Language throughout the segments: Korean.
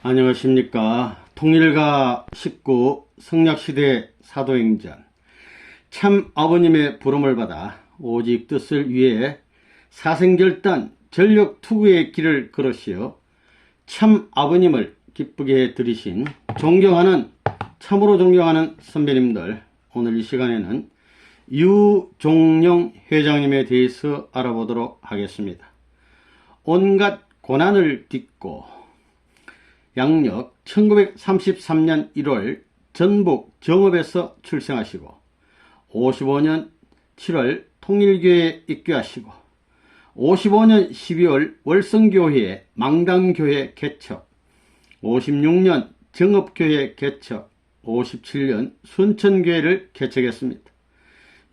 안녕하십니까. 통일가 19 성략시대 사도행전. 참 아버님의 부름을 받아 오직 뜻을 위해 사생결단 전력투구의 길을 걸으시어 참 아버님을 기쁘게 들이신 참으로 존경하는 선배님들, 오늘 이 시간에는 유종영 회장님에 대해서 알아보도록 하겠습니다. 온갖 고난을 딛고 양력 1933년 1월 전북 정읍에서 출생하시고 55년 7월 통일교회에 입교하시고 55년 12월 월성교회 망당교회 개척, 56년 정읍교회 개척, 57년 순천교회를 개척했습니다.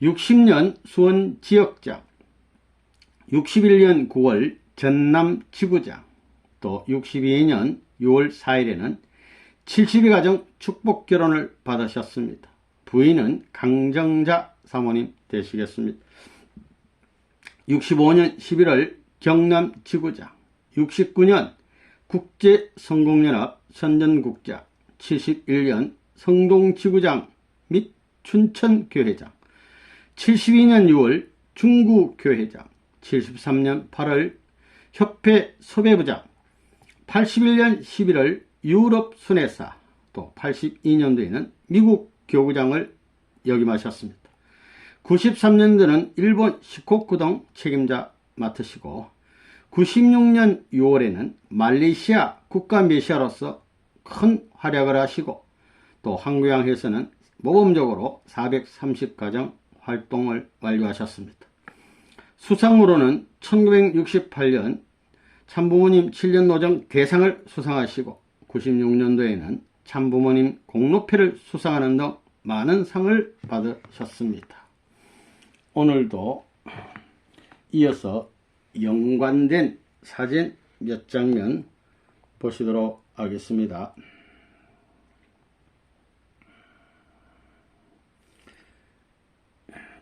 60년 수원지역장, 61년 9월 전남지구장, 또 62년 6월 4일에는 70일 가정 축복결혼을 받으셨습니다. 부인은 강정자 사모님 되시겠습니다. 65년 11월 경남지구장, 69년 국제성공연합 선전국장, 71년 성동지구장 및 춘천교회장, 72년 6월 중구교회장, 73년 8월 협회 섭외부장, 81년 11월 유럽 순회사, 또 82년도에는 미국 교구장을 역임하셨습니다. 93년도는 일본 시코쿠동 책임자 맡으시고 96년 6월에는 말레이시아 국가메시아로서 큰 활약을 하시고 또 한국양에서는 모범적으로 430가정 활동을 완료하셨습니다. 수상으로는 1968년 참부모님 7년노정 대상을 수상하시고 96년도에는 참부모님 공로패를 수상하는 등 많은 상을 받으셨습니다. 오늘도 이어서 연관된 사진 몇 장면 보시도록 하겠습니다.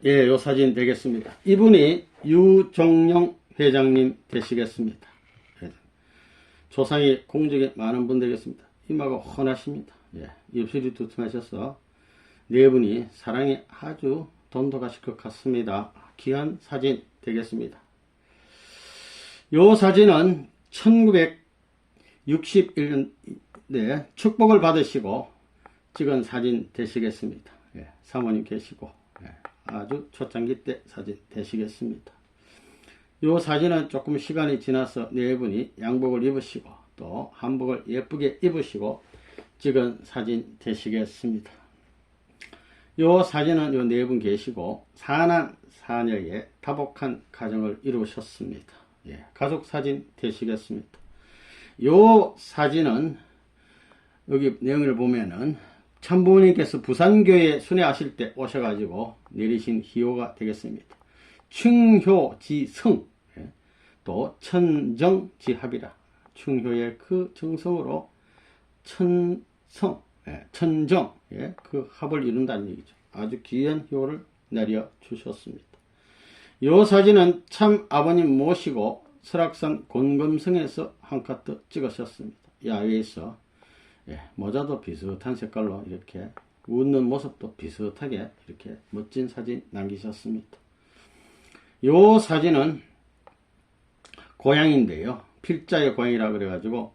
예, 요 사진 되겠습니다. 이분이 유종영 회장님 되시겠습니다. 조상이 공적이 많은 분 되겠습니다. 이마가 훤하십니다. 예, 입술이 두툼하셔서 네 분이 사랑이 아주 돈독하실 것 같습니다. 귀한 사진 되겠습니다. 요 사진은 1961년에 축복을 받으시고 찍은 사진 되시겠습니다. 예, 사모님 계시고 아주 초창기 때 사진 되시겠습니다. 요 사진은 조금 시간이 지나서 네 분이 양복을 입으시고 또 한복을 예쁘게 입으시고 찍은 사진 되시겠습니다. 요 사진은 요 네 분 계시고 사남 사녀의 다복한 가정을 이루셨습니다. 예, 가족 사진 되시겠습니다. 요 사진은 여기 내용을 보면은 참부모님께서 부산교회에 순회하실 때 오셔가지고 내리신 희호가 되겠습니다. 충효지성, 또 천정지합이라, 충효의 그 정성으로 천성, 천정, 그 합을 이룬다는 얘기죠. 아주 귀한 효를 내려 주셨습니다. 이 사진은 참 아버님 모시고 설악산 곤검성에서 한 카트 찍으셨습니다. 야외에서 모자도 비슷한 색깔로 이렇게 웃는 모습도 비슷하게 이렇게 멋진 사진 남기셨습니다. 이 사진은 고향인데요. 필자의 고향이라 그래가지고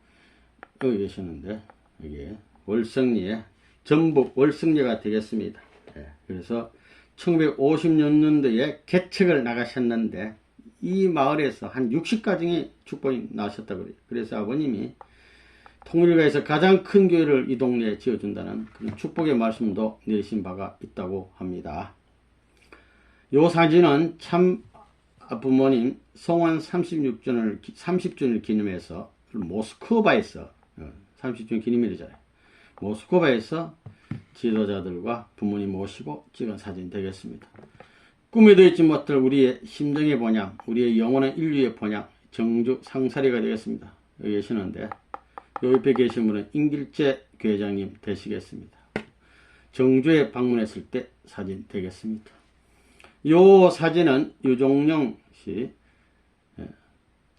여기 계시는데 이게 월성리에 전북 월성리가 되겠습니다. 그래서 1950년도에 개척을 나가셨는데 이 마을에서 한 60가정이 축복이 나셨다고 그래요. 그래서 아버님이 통일가에서 가장 큰 교회를 이 동네에 지어준다는 그런 축복의 말씀도 내리신 바가 있다고 합니다. 이 사진은 참 부모님 성원 30주년을 기념해서 모스크바에서 30주년 기념일이잖아요. 모스크바에서 지도자들과 부모님 모시고 찍은 사진 되겠습니다. 꿈에도 잊지 못할 우리의 심정의 본향, 우리의 영원한 인류의 본향, 정주 상사리가 되겠습니다. 여기 계시는데 요 옆에 계신 분은 임길재 교회장님 되시겠습니다. 정주에 방문했을 때 사진 되겠습니다. 요 사진은 유종영 씨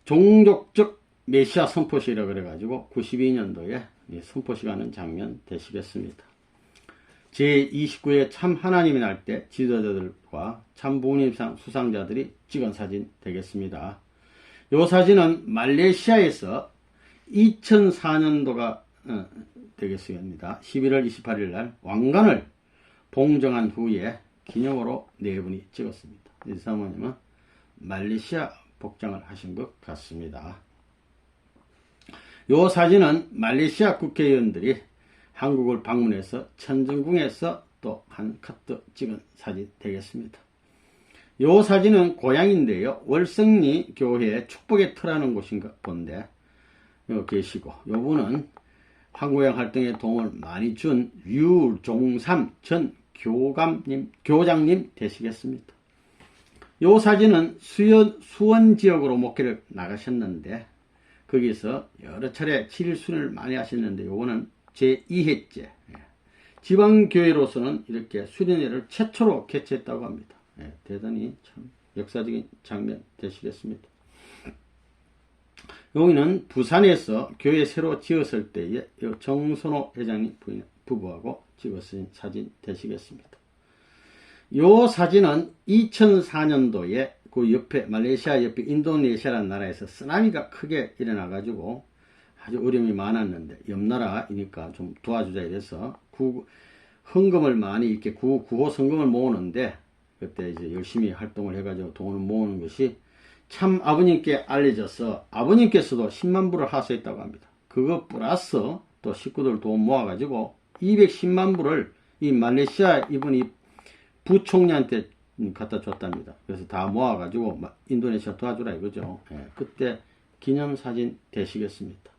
종족적 메시아 선포식이라 그래가지고 92년도에 선포식 하는 장면 되시겠습니다. 제29회 참 하나님이 날 때 지도자들과 참 복림상 수상자들이 찍은 사진 되겠습니다. 이 사진은 말레이시아에서 2004년도가 되겠습니다. 11월 28일 날 왕관을 봉정한 후에 기념으로 네 분이 찍었습니다. 이 사모님은 말레이시아 복장을 하신 것 같습니다. 이 사진은 말레이시아 국회의원들이 한국을 방문해서 천정궁에서 또 한 카트 찍은 사진 되겠습니다. 이 사진은 고향인데요. 월성리 교회 축복의 터라는 곳인가 본데 여기 계시고, 요분은 한국여행 활동에 도움을 많이 준 유종삼 전 교장님 되시겠습니다. 요 사진은 수원 지역으로 목회를 나가셨는데 거기서 여러 차례 칠순을 많이 하셨는데 요거는 제2회째 지방교회로서는 이렇게 수련회를 최초로 개최했다고 합니다. 대단히 참 역사적인 장면 되시겠습니다. 여기는 부산에서 교회 새로 지었을 때에 정선호 회장님 부부하고 찍었은 사진 되시겠습니다. 요 사진은 2004년도에 그 옆에 말레이시아 옆에 인도네시아라는 나라에서 쓰나미가 크게 일어나가지고 아주 어려움이 많았는데 옆나라이니까 좀 도와주자 이래서 헌금을 많이 이렇게 구호 성금을 모으는데 그때 이제 열심히 활동을 해가지고 돈을 모으는 것이 참 아버님께 알려져서 아버님께서도 10만 불을 하소했다고 합니다. 그거 플러스 또 식구들 돈 모아가지고 210만 불을 이 말레이시아 이분이 부총리한테 갖다 줬답니다. 그래서 다 모아가지고 인도네시아 도와주라 이거죠. 그때 기념사진 되시겠습니다.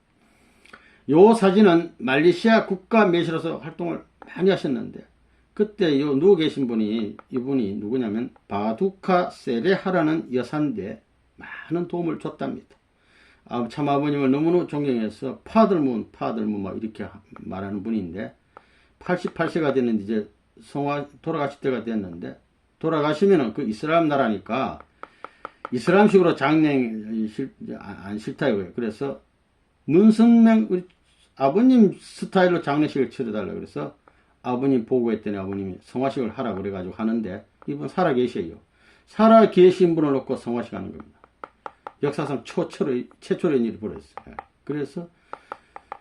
요 사진은 말레이시아 국가 매시로서 활동을 많이 하셨는데 그때 요 누워 계신 분이 이분이 누구냐면 바두카 세레하라는 여사인데 많은 도움을 줬답니다. 참 아버님을 너무나 존경해서 파들문 막 이렇게 말하는 분인데 88세가 됐는데 이제 돌아가실 때가 됐는데 돌아가시면은 그 이슬람 나라니까 이슬람식으로 장례 안 싫다 이거예요. 그래서 문선명 우리 아버님 스타일로 장례식을 치러달라 그래서 아버님 보고했더니 아버님이 성화식을 하라 그래가지고 하는데 이분 살아 계셔요. 살아 계신 분을 놓고 성화식 하는 겁니다. 역사상 최초로 일이 벌어졌어요. 그래서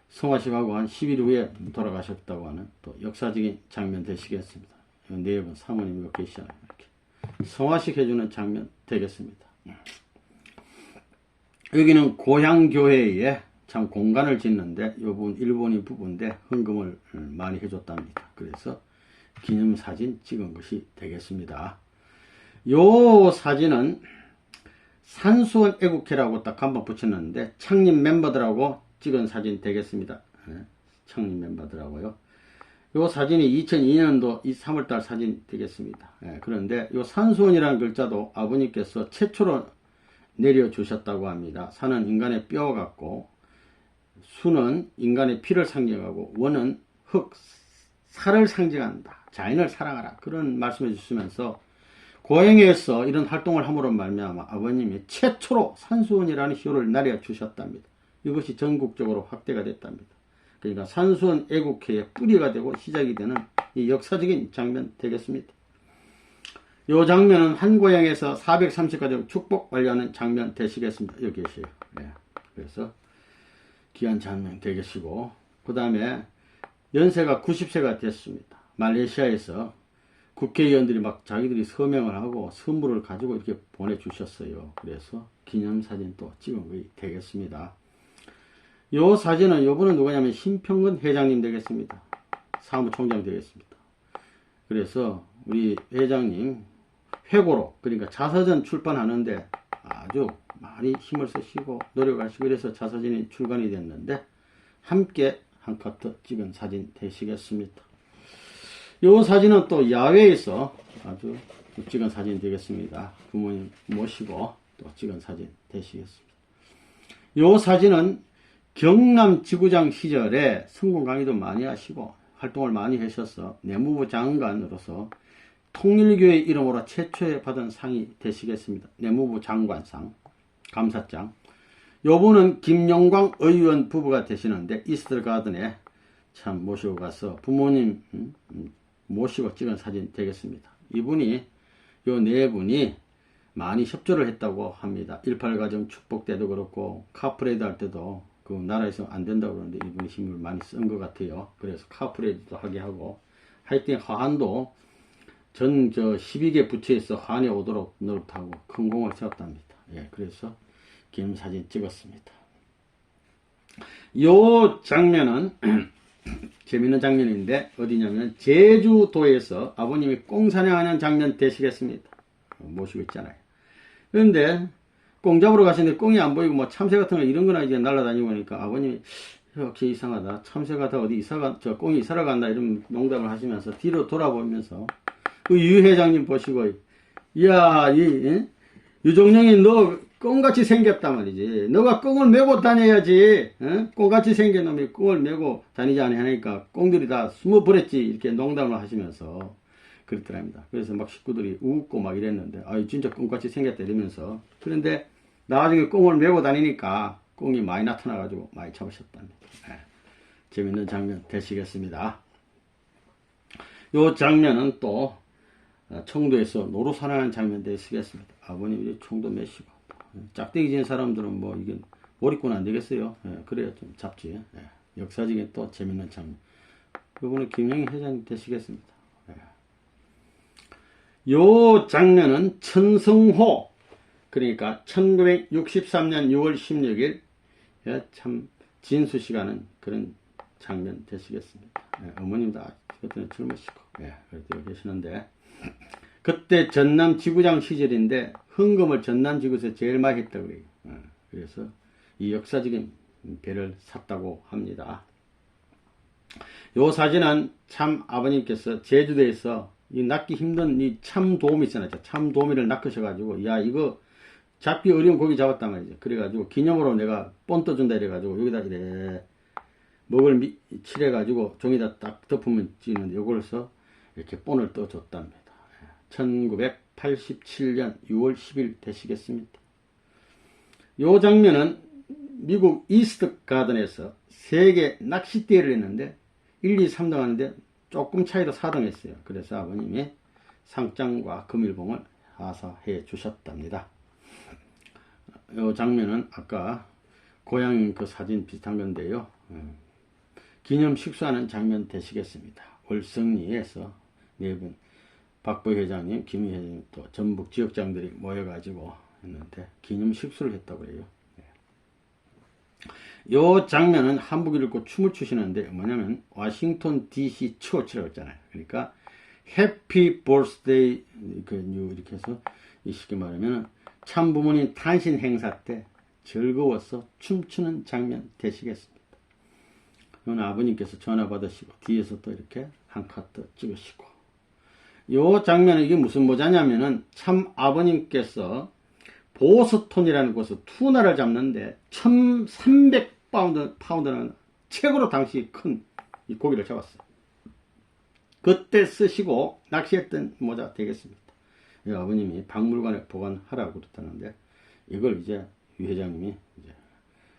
성화식하고 한 10일 후에 돌아가셨다고 하는 또 역사적인 장면 되시겠습니다. 네 분 사모님이 계시잖아요. 이렇게 성화식 해주는 장면 되겠습니다. 여기는 고향교회에 참 공간을 짓는데 요분 일본인 부부인데 헌금을 많이 해줬답니다. 그래서 기념사진 찍은 것이 되겠습니다. 요 사진은 산수원 애국회라고 딱 한번 붙였는데 창립 멤버들하고 찍은 사진 되겠습니다. 창립 멤버들하고요. 요 사진이 2002년도 3월달 사진 되겠습니다. 그런데 요 산수원이라는 글자도 아버님께서 최초로 내려주셨다고 합니다. 산은 인간의 뼈 같고 수는 인간의 피를 상징하고 원은 살을 상징한다. 자연을 사랑하라. 그런 말씀해 주시면서 고행에서 이런 활동을 함으로 말미암아 아버님이 최초로 산수원이라는 희호를 내려주셨답니다. 이것이 전국적으로 확대가 됐답니다. 그러니까 산수원 애국회의 뿌리가 되고 시작이 되는 이 역사적인 장면 되겠습니다. 이 장면은 한 고향에서 430가족 축복 완료하는 장면 되시겠습니다. 여기 계세요. 그래서 귀한 장면 되겠시고 그 다음에 연세가 90세가 됐습니다. 말레이시아에서 국회의원들이 막 자기들이 서명을 하고 선물을 가지고 이렇게 보내주셨어요. 그래서 기념사진 또 찍은 것이 되겠습니다. 요 사진은 요분은 누구냐면 심평근 회장님 되겠습니다. 사무총장 되겠습니다. 그래서 우리 회장님 회고록 그러니까 자서전 출판하는데 아주 많이 힘을 쓰시고 노력하시고 그래서 자서전이 출간이 됐는데 함께 한 카트 찍은 사진 되시겠습니다. 요 사진은 또 야외에서 아주 찍은 사진 되겠습니다. 부모님 모시고 또 찍은 사진 되시겠습니다. 요 사진은 경남 지구장 시절에 성공 강의도 많이 하시고 활동을 많이 하셔서 내무부 장관으로서 통일교회 이름으로 최초에 받은 상이 되시겠습니다. 내무부 장관상, 감사장. 요분은 김영광 의원 부부가 되시는데 이스터 가든에 참 모시고 가서 부모님 모시고 찍은 사진 되겠습니다. 이분이 요 네 분이 많이 협조를 했다고 합니다. 18가정 축복 때도 그렇고 카프레이드 할 때도 그 나라에서 안 된다고 그러는데 이분이 힘을 많이 쓴 것 같아요. 그래서 카프레이드도 하게 하고 하여튼 화환도 전 12개 부처에서 환에 오도록 노력하고 큰 공을 세웠답니다. 예, 그래서 기념 사진 찍었습니다. 요 장면은 재밌는 장면인데 어디냐면 제주도에서 아버님이 꽁 사냥하는 장면 되시겠습니다. 모시고 있잖아요. 그런데 꽁 잡으러 가시는데 꽁이 안 보이고 뭐 참새 같은 거 이런 거나 이제 날아다니고 하니까 아버님이 역시 이상하다. 참새가 다 어디 저 꽁이 이사를 간다 이런 농담을 하시면서 뒤로 돌아보면서 그 유 회장님 보시고 이야 유종령이 너 꽁같이 생겼단 말이지. 너가 꽁을 메고 다녀야지. 꽁같이 생긴 놈이 꽁을 메고 다니지 않으니까 꽁들이 다 숨어버렸지. 이렇게 농담을 하시면서 그랬더랍니다. 그래서 막 식구들이 웃고 막 이랬는데 진짜 꽁같이 생겼다 이러면서 그런데 나중에 꽁을 메고 다니니까 꽁이 많이 나타나가지고 많이 잡으셨답니다. 재밌는 장면 되시겠습니다. 요 장면은 또 청도에서 노루사냥하는 장면 되시겠습니다. 아버님이 총도 메시고 짝대기 진 사람들은 뭐 이게 몰입꾼 안 되겠어요. 그래야 좀 잡지. 역사적인 또 재밌는 장면. 이번에 김영희 회장님 되시겠습니다. 요 장면은 천성호 그러니까 1963년 6월 16일 참 진수시가는 그런 장면 되시겠습니다. 어머님도 그때는 젊으시고 그때 계시는데 그때 전남 지구장 시절인데 헌금을 전남 지구에서 제일 많이 했다고 그래요. 그래서 이 역사적인 배를 샀다고 합니다. 요 사진은 참 아버님께서 제주도에서 이 낚기 힘든 이 참도미 있잖아요. 참도미를 낚으셔가지고 야 이거 잡기 어려운 고기 잡았단 말이죠. 그래가지고 기념으로 내가 본 떠준다 이래가지고 여기다 이래 먹을 칠해가지고 종이다 딱 덮으면 찌는데 요걸서 이렇게 본을 떠줬답니다. 1987년 6월 10일 되시겠습니다. 요 장면은 미국 이스트 가든에서 세계 낚시대회를 했는데 1, 2, 3등 하는데 조금 차이로 4등 했어요. 그래서 아버님이 상장과 금일봉을 하사해 주셨답니다. 요 장면은 아까 고향인 그 사진 비슷한 건데요. 기념 식수하는 장면 되시겠습니다. 월성리에서 네 분 박보 회장님, 김 회장님 또 전북 지역장들이 모여가지고 했는데 기념 식수를 했다고 해요. 요 장면은 한복을 입고 춤을 추시는데 뭐냐면 워싱턴 DC 처치라고 했잖아요. 그러니까 해피 버스데이 이렇게 해서 쉽게 말하면 참부모님 탄신 행사 때 즐거워서 춤추는 장면 되시겠습니다. 이건 아버님께서 전화 받으시고 뒤에서 또 이렇게 한 카트 찍으시고 요 장면은 이게 무슨 모자냐면은 참 아버님께서 보스톤이라는 곳에서 투나를 잡는데 1300파운드는 최고로 당시 큰 이 고기를 잡았어요. 그때 쓰시고 낚시했던 모자 되겠습니다. 아버님이 박물관에 보관하라고 그랬다는데 이걸 이제 유 회장님이 이제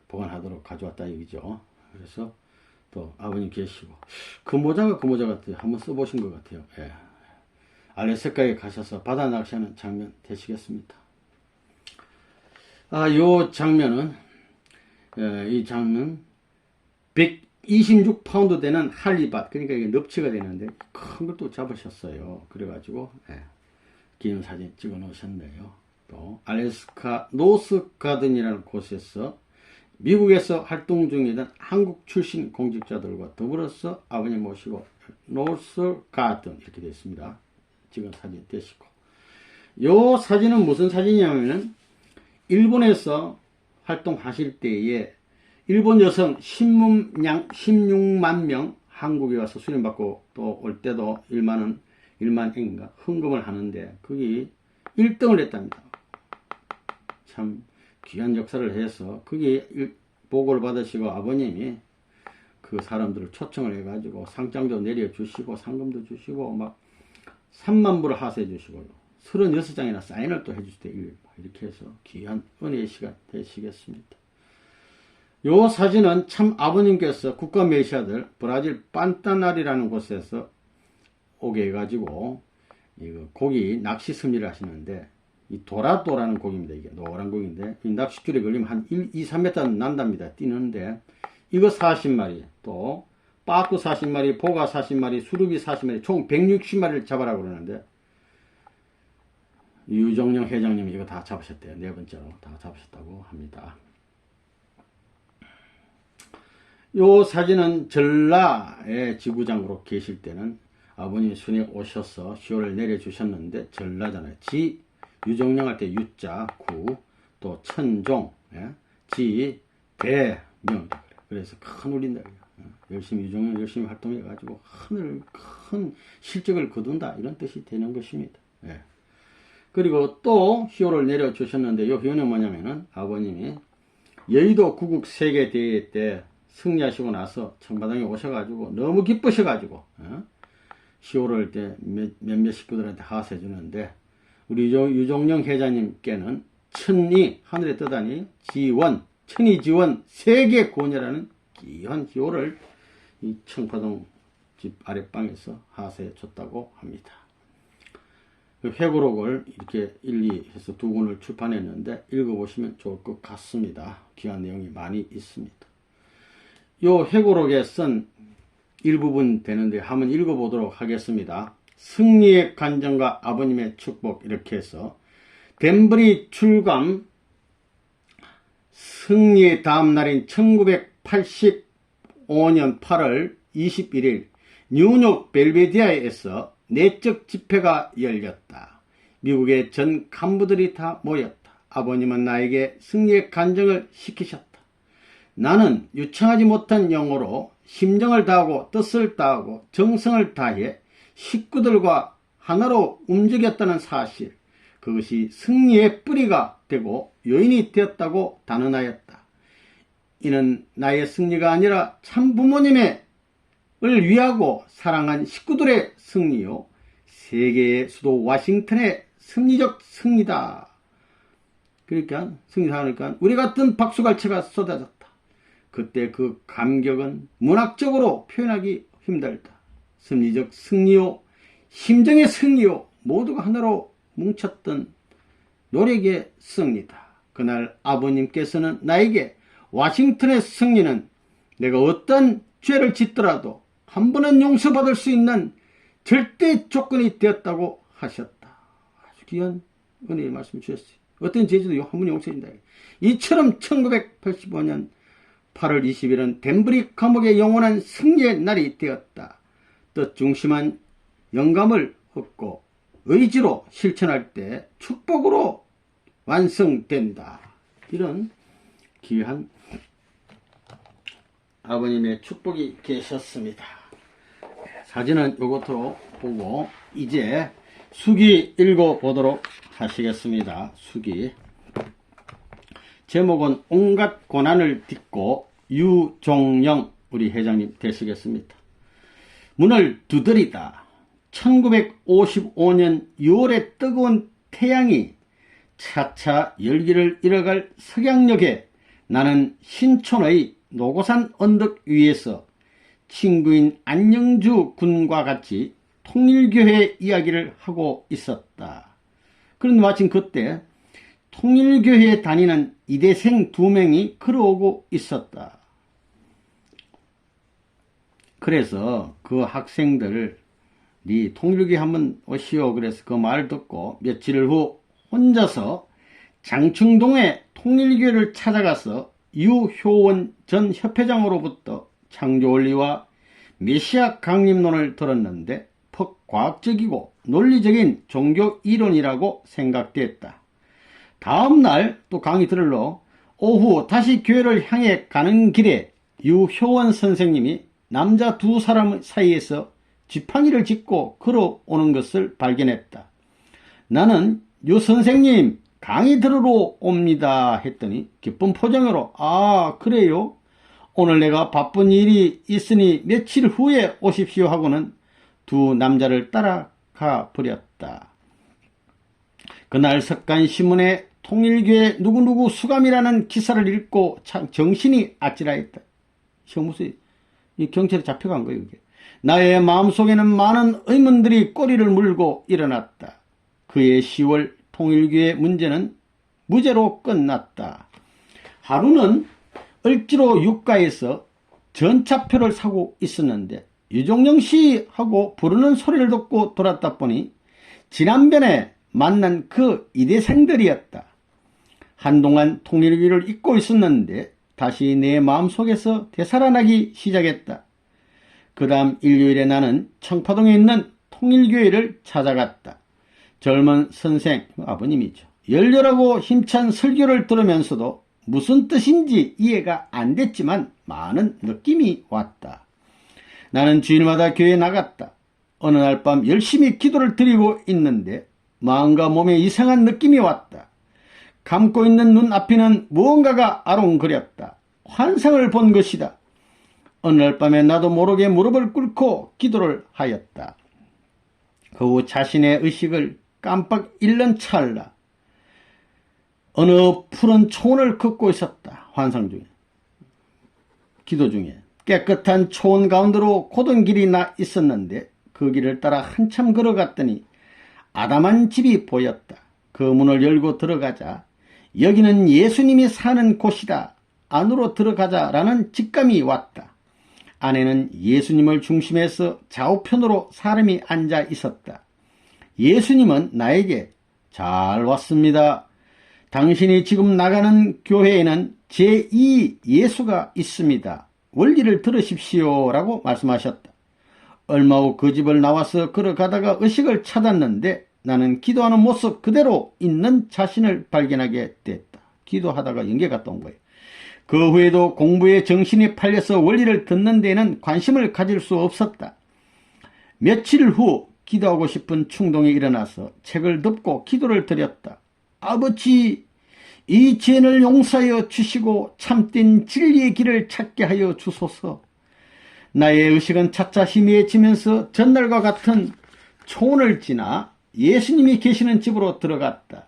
보관하도록 가져왔다 얘기죠. 그래서 또 아버님 계시고 그 모자가 그 모자 같아요. 한번 써보신 것 같아요. 알래스카에 가셔서 바다 낚시하는 장면 되시겠습니다. 요 장면은 이 장면 126파운드 되는 할리밭 그러니까 이게 넙치가 되는데 큰 것도 잡으셨어요. 그래가지고 기념사진 찍어 놓으셨네요. 또 알래스카 노스 가든이라는 곳에서 미국에서 활동 중이던 한국 출신 공직자들과 더불어서 아버님 모시고 노스 가든 이렇게 되어 있습니다. 찍은 사진 되시고 요 사진은 무슨 사진이냐면은 일본에서 활동하실 때에 일본 여성 16만 명 한국에 와서 수련받고 또 올 때도 1만엔인가 헌금을 하는데 거기 1등을 했답니다. 참 귀한 역사를 해서 거기 보고를 받으시고 아버님이 그 사람들을 초청을 해가지고 상장도 내려주시고 상금도 주시고 막 3만 불을 하사해 주시고요. 36장이나 사인을 또 해주실 때 이렇게 해서 귀한 은혜의 시간 되시겠습니다. 요 사진은 참 아버님께서 국가 메시아들 브라질 판타날이라는 곳에서 오게 해가지고 이거 고기 낚시 섭리를 하시는데, 이 도라도라는 고기입니다. 이게 노란 고기인데 이 낚싯줄에 걸리면 한 2, 3m 난답니다. 뛰는데 이거 40마리, 또 빠꾸 40마리, 보가 40마리, 수루비 40마리, 총 160마리를 잡아라고 그러는데, 유정령 회장님이 이거 다 잡으셨대요. 네 번째로 다 잡으셨다고 합니다. 요 사진은 전라의 지구장으로 계실 때는 아버님이 순에 오셔서 시호를 내려주셨는데, 전라잖아요. 지 유정령 할 때 유자 구, 또 천종, 지 대명. 그래서 큰 울린다. 열심히 유정령 열심히 활동해 가지고 큰 실적을 거둔다, 이런 뜻이 되는 것입니다. 그리고 또 희호를 내려주셨는데, 이 희호는 뭐냐면은 아버님이 여의도 구국 세계대회 때 승리하시고 나서 청바당에 오셔가지고 너무 기쁘셔가지고 희호를 때 몇몇 식구들한테 하사해 주는데, 우리 유종령 회장님께는 천리 하늘에 떠다니 지원, 천이지원 세계권이라는 귀한 희호를 이 청파동 집 아랫방에서 하사해 줬다고 합니다. 회고록을 이렇게 1, 2 해서 2권을 출판했는데 읽어보시면 좋을 것 같습니다. 귀한 내용이 많이 있습니다. 요 회고록에 쓴 일부분 되는데 한번 읽어보도록 하겠습니다. 승리의 간정과 아버님의 축복, 이렇게 해서 덴버리 출감 승리의 다음 날인 1985년 8월 21일 뉴욕 벨베디아에서 내적 집회가 열렸다. 미국의 전 간부들이 다 모였다. 아버님은 나에게 승리의 간정을 시키셨다. 나는 유창하지 못한 영어로 심정을 다하고 뜻을 다하고 정성을 다해 식구들과 하나로 움직였다는 사실, 그것이 승리의 뿌리가 되고 요인이 되었다고 단언하였다. 이는 나의 승리가 아니라 참 부모님을 위하고 사랑한 식구들의 승리요, 세계의 수도 와싱턴의 승리적 승리다. 그러니까 승리하니까 우리 같은 박수갈채가 쏟아졌다. 그때 그 감격은 문학적으로 표현하기 힘들다. 승리적 승리요, 심정의 승리요, 모두가 하나로 뭉쳤던 노력의 승리다. 그날 아버님께서는 나에게 와싱턴의 승리는 내가 어떤 죄를 짓더라도 한 번은 용서받을 수 있는 절대 조건이 되었다고 하셨다. 아주 귀한 은혜의 말씀 주셨어요. 어떤 죄지도 한 번 용서해준다. 이처럼 1985년 8월 20일은 덴버리 감옥의 영원한 승리의 날이 되었다. 뜻 중심한 영감을 얻고 의지로 실천할 때 축복으로 완성된다. 이런 귀한 아버님의 축복이 계셨습니다. 사진은 이것으로 보고 이제 수기 읽어보도록 하시겠습니다. 수기 제목은 온갖 고난을 딛고 유종영 우리 회장님 되시겠습니다. 문을 두드리다. 1955년 6월의 뜨거운 태양이 차차 열기를 잃어갈 석양역에 나는 신촌의 노고산 언덕 위에서 친구인 안영주 군과 같이 통일교회 이야기를 하고 있었다. 그런데 마침 그때 통일교회에 다니는 이대생 2명이 걸어오고 있었다. 그래서 그 학생들이 통일교회 한번 오시오. 그래서 그 말을 듣고 며칠 후 혼자서 장충동의 통일교회를 찾아가서 유효원 전 협회장으로부터 창조원리와 메시아 강림론을 들었는데 퍽 과학적이고 논리적인 종교 이론이라고 생각됐다. 다음날 또 강의 들으러 오후 다시 교회를 향해 가는 길에 유효원 선생님이 남자 2사람 사이에서 지팡이를 짚고 걸어오는 것을 발견했다. 나는 유 선생님 강의 들으러 옵니다 했더니 기쁜 표정으로 아 그래요? 오늘 내가 바쁜 일이 있으니 며칠 후에 오십시오 하고는 2 남자를 따라가 버렸다. 그날 석간신문에 통일교회 누구누구 수감이라는 기사를 읽고 참 정신이 아찔하였다. 무슨 이 경찰에 잡혀간 거예요. 이게. 나의 마음속에는 많은 의문들이 꼬리를 물고 일어났다. 그의 10월 통일교회 문제는 무죄로 끝났다. 하루는 을지로 육가에서 전차표를 사고 있었는데 유종영 씨 하고 부르는 소리를 듣고 돌았다 보니 지난번에 만난 그 이대생들이었다. 한동안 통일교를 잊고 있었는데 다시 내 마음속에서 되살아나기 시작했다. 그 다음 일요일에 나는 청파동에 있는 통일교회를 찾아갔다. 젊은 선생, 아버님이죠. 열렬하고 힘찬 설교를 들으면서도 무슨 뜻인지 이해가 안 됐지만 많은 느낌이 왔다. 나는 주일마다 교회에 나갔다. 어느 날 밤 열심히 기도를 드리고 있는데 마음과 몸에 이상한 느낌이 왔다. 감고 있는 눈 앞에는 무언가가 아롱거렸다. 환상을 본 것이다. 어느 날 밤에 나도 모르게 무릎을 꿇고 기도를 하였다. 그 후 자신의 의식을 깜빡 잃는 찰나 어느 푸른 초원을 걷고 있었다. 환상 중에, 기도 중에 깨끗한 초원 가운데로 고든 길이 나 있었는데 그 길을 따라 한참 걸어갔더니 아담한 집이 보였다. 그 문을 열고 들어가자 여기는 예수님이 사는 곳이다. 안으로 들어가자라는 직감이 왔다. 안에는 예수님을 중심해서 좌우편으로 사람이 앉아 있었다. 예수님은 나에게 잘 왔습니다. 당신이 지금 나가는 교회에는 제2 예수가 있습니다. 원리를 들으십시오 라고 말씀하셨다. 얼마 후 그 집을 나와서 걸어가다가 의식을 찾았는데 나는 기도하는 모습 그대로 있는 자신을 발견하게 됐다. 기도하다가 연계 갔다 온 거예요. 그 후에도 공부에 정신이 팔려서 원리를 듣는 데에는 관심을 가질 수 없었다. 며칠 후 기도하고 싶은 충동이 일어나서 책을 덮고 기도를 드렸다. 아버지, 이 죄를 용서하여 주시고 참된 진리의 길을 찾게 하여 주소서. 나의 의식은 차차 희미해지면서 전날과 같은 초원을 지나 예수님이 계시는 집으로 들어갔다.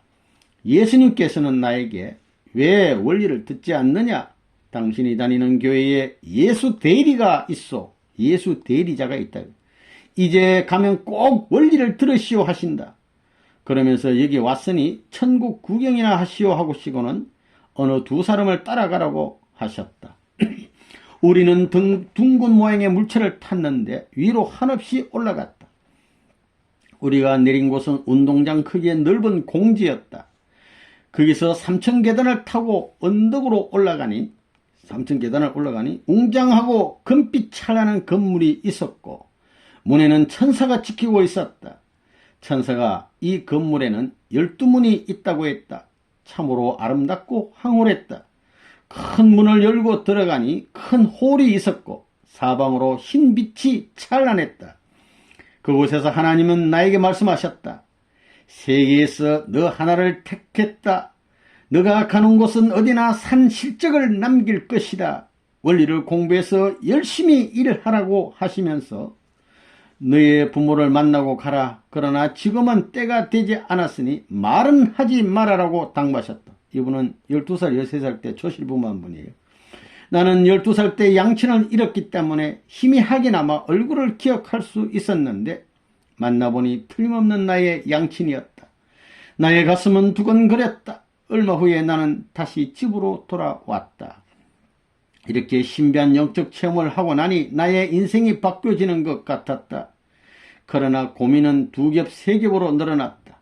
예수님께서는 나에게 왜 원리를 듣지 않느냐? 당신이 다니는 교회에 예수 대리가 있어. 예수 대리자가 있다. 이제 가면 꼭 원리를 들으시오 하신다. 그러면서 여기 왔으니 천국 구경이나 하시오 하고시고는 어느 두 사람을 따라가라고 하셨다. 우리는 둥근 모양의 물체를 탔는데 위로 한없이 올라갔다. 우리가 내린 곳은 운동장 크기의 넓은 공지였다. 거기서 3층 계단을 타고 언덕으로 올라가니 3층 계단을 올라가니 웅장하고 금빛 찬란한 건물이 있었고 문에는 천사가 지키고 있었다. 천사가 이 건물에는 12문이 있다고 했다. 참으로 아름답고 황홀했다. 큰 문을 열고 들어가니 큰 홀이 있었고 사방으로 흰 빛이 찬란했다. 그곳에서 하나님은 나에게 말씀하셨다. 세계에서 너 하나를 택했다. 너가 가는 곳은 어디나 산 실적을 남길 것이다. 원리를 공부해서 열심히 일하라고 하시면서 너의 부모를 만나고 가라. 그러나 지금은 때가 되지 않았으니 말은 하지 말아라고 당부하셨다. 이분은 12살, 13살 때 조실부모한 분이에요. 나는 12살 때 양친을 잃었기 때문에 희미하게나마 얼굴을 기억할 수 있었는데 만나보니 틀림없는 나의 양친이었다. 나의 가슴은 두근거렸다. 얼마 후에 나는 다시 집으로 돌아왔다. 이렇게 신비한 영적 체험을 하고 나니 나의 인생이 바뀌어지는 것 같았다. 그러나 고민은 두 겹, 세 겹으로 늘어났다.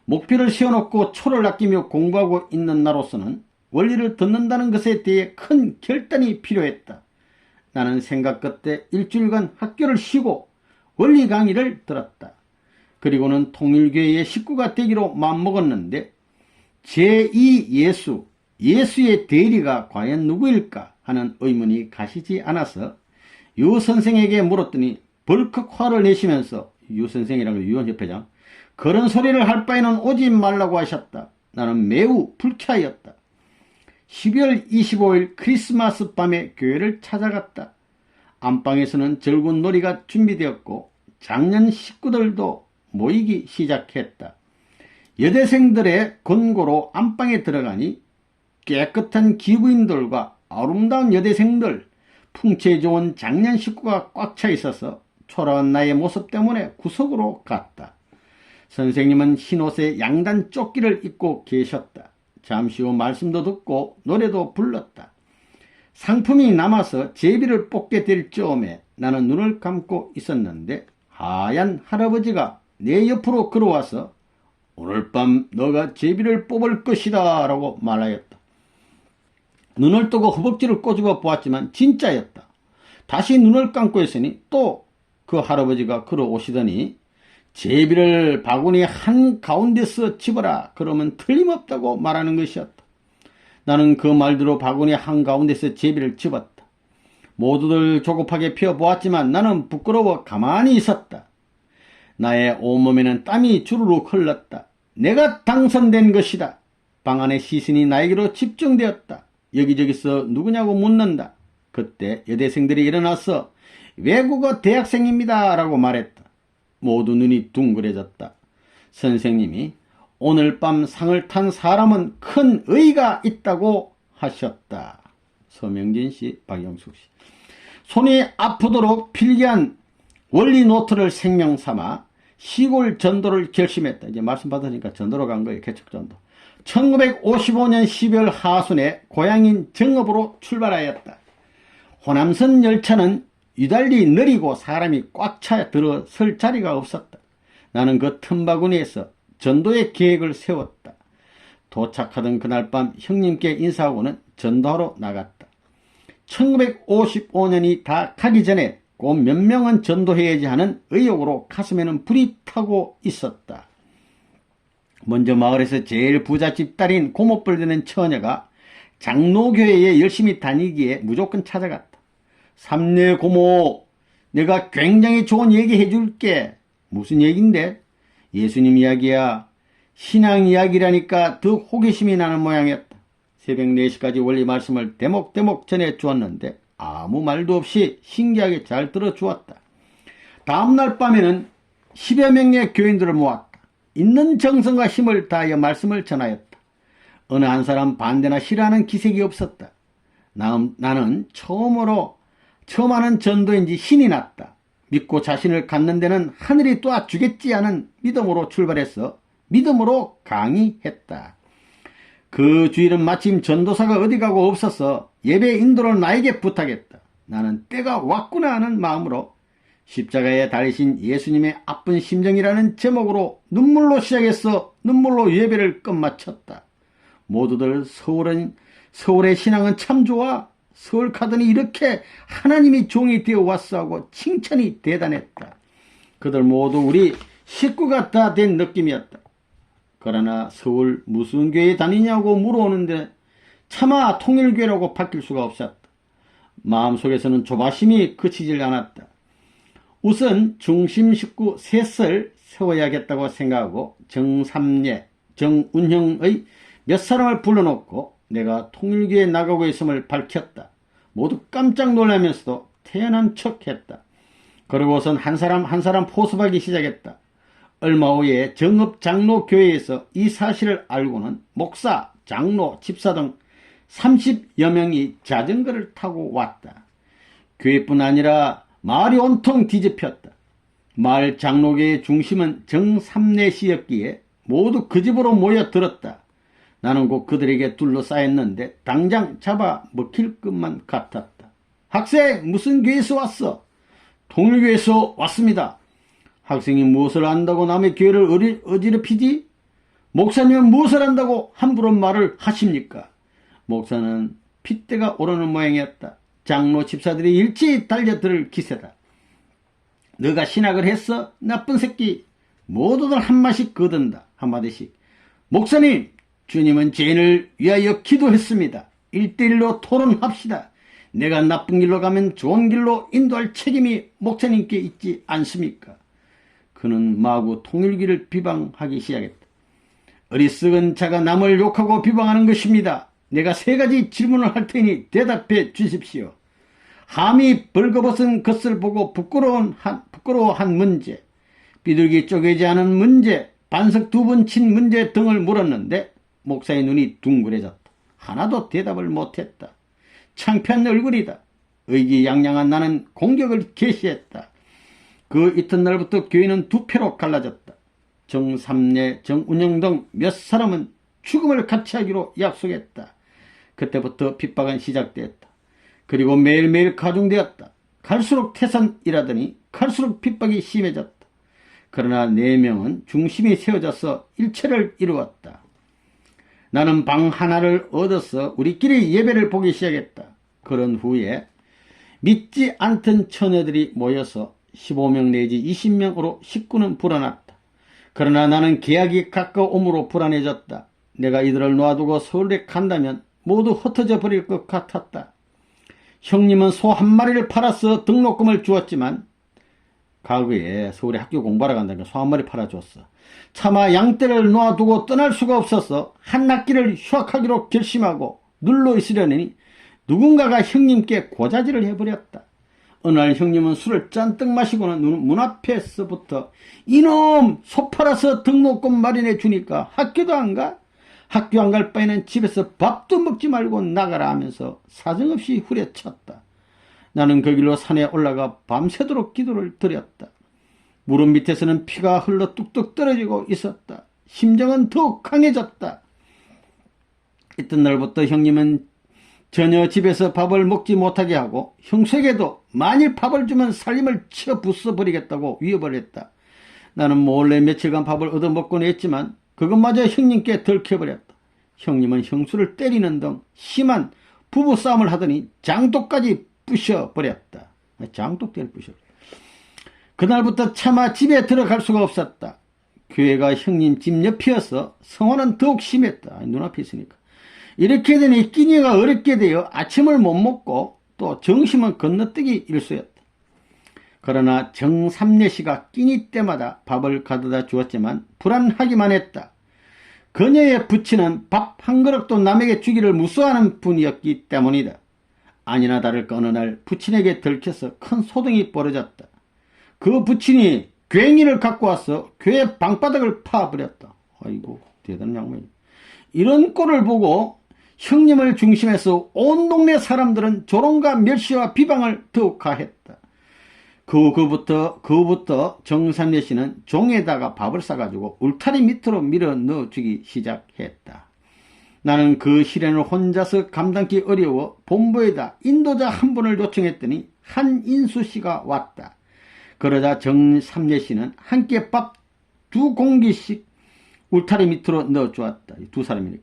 목표를 세워놓고 초를 아끼며 공부하고 있는 나로서는 원리를 듣는다는 것에 대해 큰 결단이 필요했다. 나는 생각 끝에 일주일간 학교를 쉬고 원리 강의를 들었다. 그리고는 통일교회의 식구가 되기로 마음먹었는데 제2 예수, 예수의 대리가 과연 누구일까 하는 의문이 가시지 않아서 유 선생에게 물었더니 벌컥 화를 내시면서, 유 선생이라는 유언협회장, 그런 소리를 할 바에는 오지 말라고 하셨다. 나는 매우 불쾌하였다. 12월 25일 크리스마스 밤에 교회를 찾아갔다. 안방에서는 즐거운 놀이가 준비되었고 작년 식구들도 모이기 시작했다. 여대생들의 권고로 안방에 들어가니 깨끗한 기부인들과 아름다운 여대생들, 풍채 좋은 장년 식구가 꽉 차 있어서 초라한 나의 모습 때문에 구석으로 갔다. 선생님은 흰옷에 양단 조끼를 입고 계셨다. 잠시 후 말씀도 듣고 노래도 불렀다. 상품이 남아서 제비를 뽑게 될 즈음에 나는 눈을 감고 있었는데 하얀 할아버지가 내 옆으로 걸어와서 오늘 밤 너가 제비를 뽑을 것이다 라고 말하였다. 눈을 뜨고 허벅지를 꼬집어 보았지만 진짜였다. 다시 눈을 감고 있으니 또 그 할아버지가 걸어오시더니 제비를 바구니 한가운데서 집어라 그러면 틀림없다고 말하는 것이었다. 나는 그 말대로 바구니 한가운데서 제비를 집었다. 모두들 조급하게 펴보았지만 나는 부끄러워 가만히 있었다. 나의 온몸에는 땀이 주르륵 흘렀다. 내가 당선된 것이다. 방 안의 시선이 나에게로 집중되었다. 여기저기서 누구냐고 묻는다. 그때 여대생들이 일어나서 외국어 대학생입니다 라고 말했다. 모두 눈이 둥그레졌다. 선생님이 오늘 밤 상을 탄 사람은 큰 의의가 있다고 하셨다. 서명진 씨, 박영숙 씨. 손이 아프도록 필기한 원리 노트를 생명 삼아 시골 전도를 결심했다. 이제 말씀 받으니까 전도로 간 거예요. 개척 전도. 1955년 12월 하순에 고향인 정읍으로 출발하였다. 호남선 열차는 유달리 느리고 사람이 꽉 차 들어설 자리가 없었다. 나는 그 틈바구니에서 전도의 계획을 세웠다. 도착하던 그날 밤 형님께 인사하고는 전도하러 나갔다. 1955년이 다 가기 전에 꼭 몇 명은 전도해야지 하는 의욕으로 가슴에는 불이 타고 있었다. 먼저 마을에서 제일 부잣집 딸인 고모뻘 되는 처녀가 장로교회에 열심히 다니기에 무조건 찾아갔다. 삼례 고모, 내가 굉장히 좋은 얘기 해줄게. 무슨 얘긴데? 예수님 이야기야. 신앙 이야기라니까 더 호기심이 나는 모양이었다. 새벽 4시까지 원리 말씀을 대목대목 전해주었는데 아무 말도 없이 신기하게 잘 들어주었다. 다음날 밤에는 10여 명의 교인들을 모았다. 있는 정성과 힘을 다하여 말씀을 전하였다. 어느 한 사람 반대나 싫어하는 기색이 없었다. 나는 처음 하는 전도인지 신이 났다. 믿고 자신을 갖는 데는 하늘이 도와주겠지 하는 믿음으로 출발해서 믿음으로 강의했다. 그 주일은 마침 전도사가 어디 가고 없어서 예배 인도를 나에게 부탁했다. 나는 때가 왔구나 하는 마음으로 십자가에 달리신 예수님의 아픈 심정이라는 제목으로 눈물로 시작해서 눈물로 예배를 끝마쳤다. 모두들 서울의 신앙은 참 좋아. 서울 가더니 이렇게 하나님이 종이 되어 왔어 하고 칭찬이 대단했다. 그들 모두 우리 식구가 다 된 느낌이었다. 그러나 서울 무슨 교회 다니냐고 물어오는데 차마 통일교회라고 바뀔 수가 없었다. 마음속에서는 조바심이 그치질 않았다. 우선 중심 식구 셋을 세워야겠다고 생각하고 정삼례, 정운형의 몇 사람을 불러놓고 내가 통일교회에 나가고 있음을 밝혔다. 모두 깜짝 놀라면서도 태연한 척했다. 그러고선 한 사람 한 사람 포섭하기 시작했다. 얼마 후에 정읍 장로교회에서 이 사실을 알고는 목사, 장로, 집사 등 30여 명이 자전거를 타고 왔다. 교회뿐 아니라 마을이 온통 뒤집혔다. 마을 장로교의 중심은 정삼례 씨였기에 모두 그 집으로 모여들었다. 나는 곧 그들에게 둘러싸였는데 당장 잡아 먹힐 것만 같았다. 학생, 무슨 교회에서 왔어? 통일교회에서 왔습니다. 학생이 무엇을 안다고 남의 교회를 어지럽히지? 목사님은 무엇을 안다고 함부로 말을 하십니까? 목사는 핏대가 오르는 모양이었다. 장로 집사들이 일제히 달려들 기세다. 너가 신학을 했어? 나쁜 새끼. 모두들 한마디씩 거둔다. 한마디씩. 목사님, 주님은 죄인을 위하여 기도했습니다. 1대1로 토론합시다. 내가 나쁜 길로 가면 좋은 길로 인도할 책임이 목사님께 있지 않습니까? 그는 마구 통일교를 비방하기 시작했다. 어리석은 자가 남을 욕하고 비방하는 것입니다. 내가 3가지 질문을 할 테니 대답해 주십시오. 함이 벌거벗은 것을 보고 부끄러워한 문제, 비둘기 쪼개지 않은 문제, 반석 2번 친 문제 등을 물었는데 목사의 눈이 둥그레졌다. 하나도 대답을 못했다. 창피한 얼굴이다. 의기양양한 나는 공격을 개시했다. 그 이튿날부터 교회는 2패로 갈라졌다. 정삼례, 정운영 등 몇 사람은 죽음을 같이 하기로 약속했다. 그때부터 핍박은 시작되었다. 그리고 매일매일 가중되었다. 갈수록 태산이라더니 갈수록 핍박이 심해졌다. 그러나 4명은 중심이 세워져서 일체를 이루었다. 나는 방 하나를 얻어서 우리끼리 예배를 보기 시작했다. 그런 후에 믿지 않던 처녀들이 모여서 15명 내지 20명으로 식구는 불어났다. 그러나 나는 계약이 가까움으로 불안해졌다. 내가 이들을 놔두고 서울에 간다면 모두 흩어져 버릴 것 같았다. 형님은 소 1마리를 팔아서 등록금을 주었지만 과거에 서울에 학교 공부하러 간다니까 소 1마리 팔아줬어. 차마 양떼를 놔두고 떠날 수가 없어서 한 학기를 휴학하기로 결심하고 눌러 있으려니 누군가가 형님께 고자질을 해버렸다. 어느 날 형님은 술을 잔뜩 마시고는 문 앞에서부터 이놈 소 팔아서 등록금 마련해 주니까 학교도 안 가? 학교 안 갈 바에는 집에서 밥도 먹지 말고 나가라 하면서 사정없이 후려쳤다. 나는 그 길로 산에 올라가 밤새도록 기도를 드렸다. 무릎 밑에서는 피가 흘러 뚝뚝 떨어지고 있었다. 심정은 더욱 강해졌다. 이튿날부터 형님은 전혀 집에서 밥을 먹지 못하게 하고 형수에게도 만일 밥을 주면 살림을 쳐 부숴버리겠다고 위협을 했다. 나는 몰래 며칠간 밥을 얻어먹곤 했지만 그것마저 형님께 들켜버렸다. 형님은 형수를 때리는 등 심한 부부싸움을 하더니 장독까지 부셔버렸다. 장독대를 부셔버렸다. 그날부터 차마 집에 들어갈 수가 없었다. 교회가 형님 집 옆이어서 성화는 더욱 심했다. 눈앞에 있으니까. 이렇게 되니 끼니가 어렵게 되어 아침을 못 먹고 또 정심은 건너뛰기 일쑤였다. 그러나 정삼례씨가 끼니 때마다 밥을 가져다 주었지만 불안하기만 했다. 그녀의 부친은 밥 한 그릇도 남에게 주기를 무서워하는 분이었기 때문이다. 아니나 다를까 어느 날 부친에게 들켜서 큰 소동이 벌어졌다. 그 부친이 괭이를 갖고 와서 교회 방바닥을 파버렸다. 아이고 대단한 양반이다. 이런 꼴을 보고 형님을 중심해서 온 동네 사람들은 조롱과 멸시와 비방을 더욱 가했다. 그 후부터 정삼례 씨는 종에다가 밥을 싸가지고 울타리 밑으로 밀어 넣어주기 시작했다. 나는 그 시련을 혼자서 감당기 어려워 본부에다 인도자 한 분을 요청했더니 한인수 씨가 왔다. 그러자 정삼례 씨는 함께 밥 2공기씩 울타리 밑으로 넣어주었다. 2사람이니까.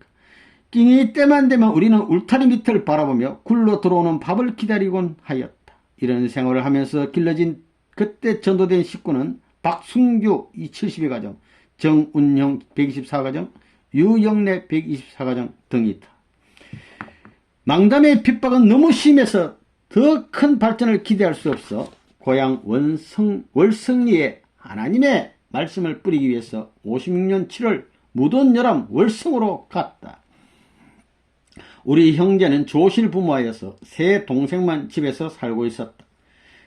끼니 때만 되면 우리는 울타리 밑을 바라보며 굴러 들어오는 밥을 기다리곤 하였다. 이런 생활을 하면서 길러진 그때 전도된 식구는 박순규 72 가정, 정운형 124 가정, 유영래 124 가정 등이 있다. 망담의 핍박은 너무 심해서 더 큰 발전을 기대할 수 없어 고향 월성리에 하나님의 말씀을 뿌리기 위해서 56년 7월 무돈여람 월성으로 갔다. 우리 형제는 조실 부모하여서 세 동생만 집에서 살고 있었다.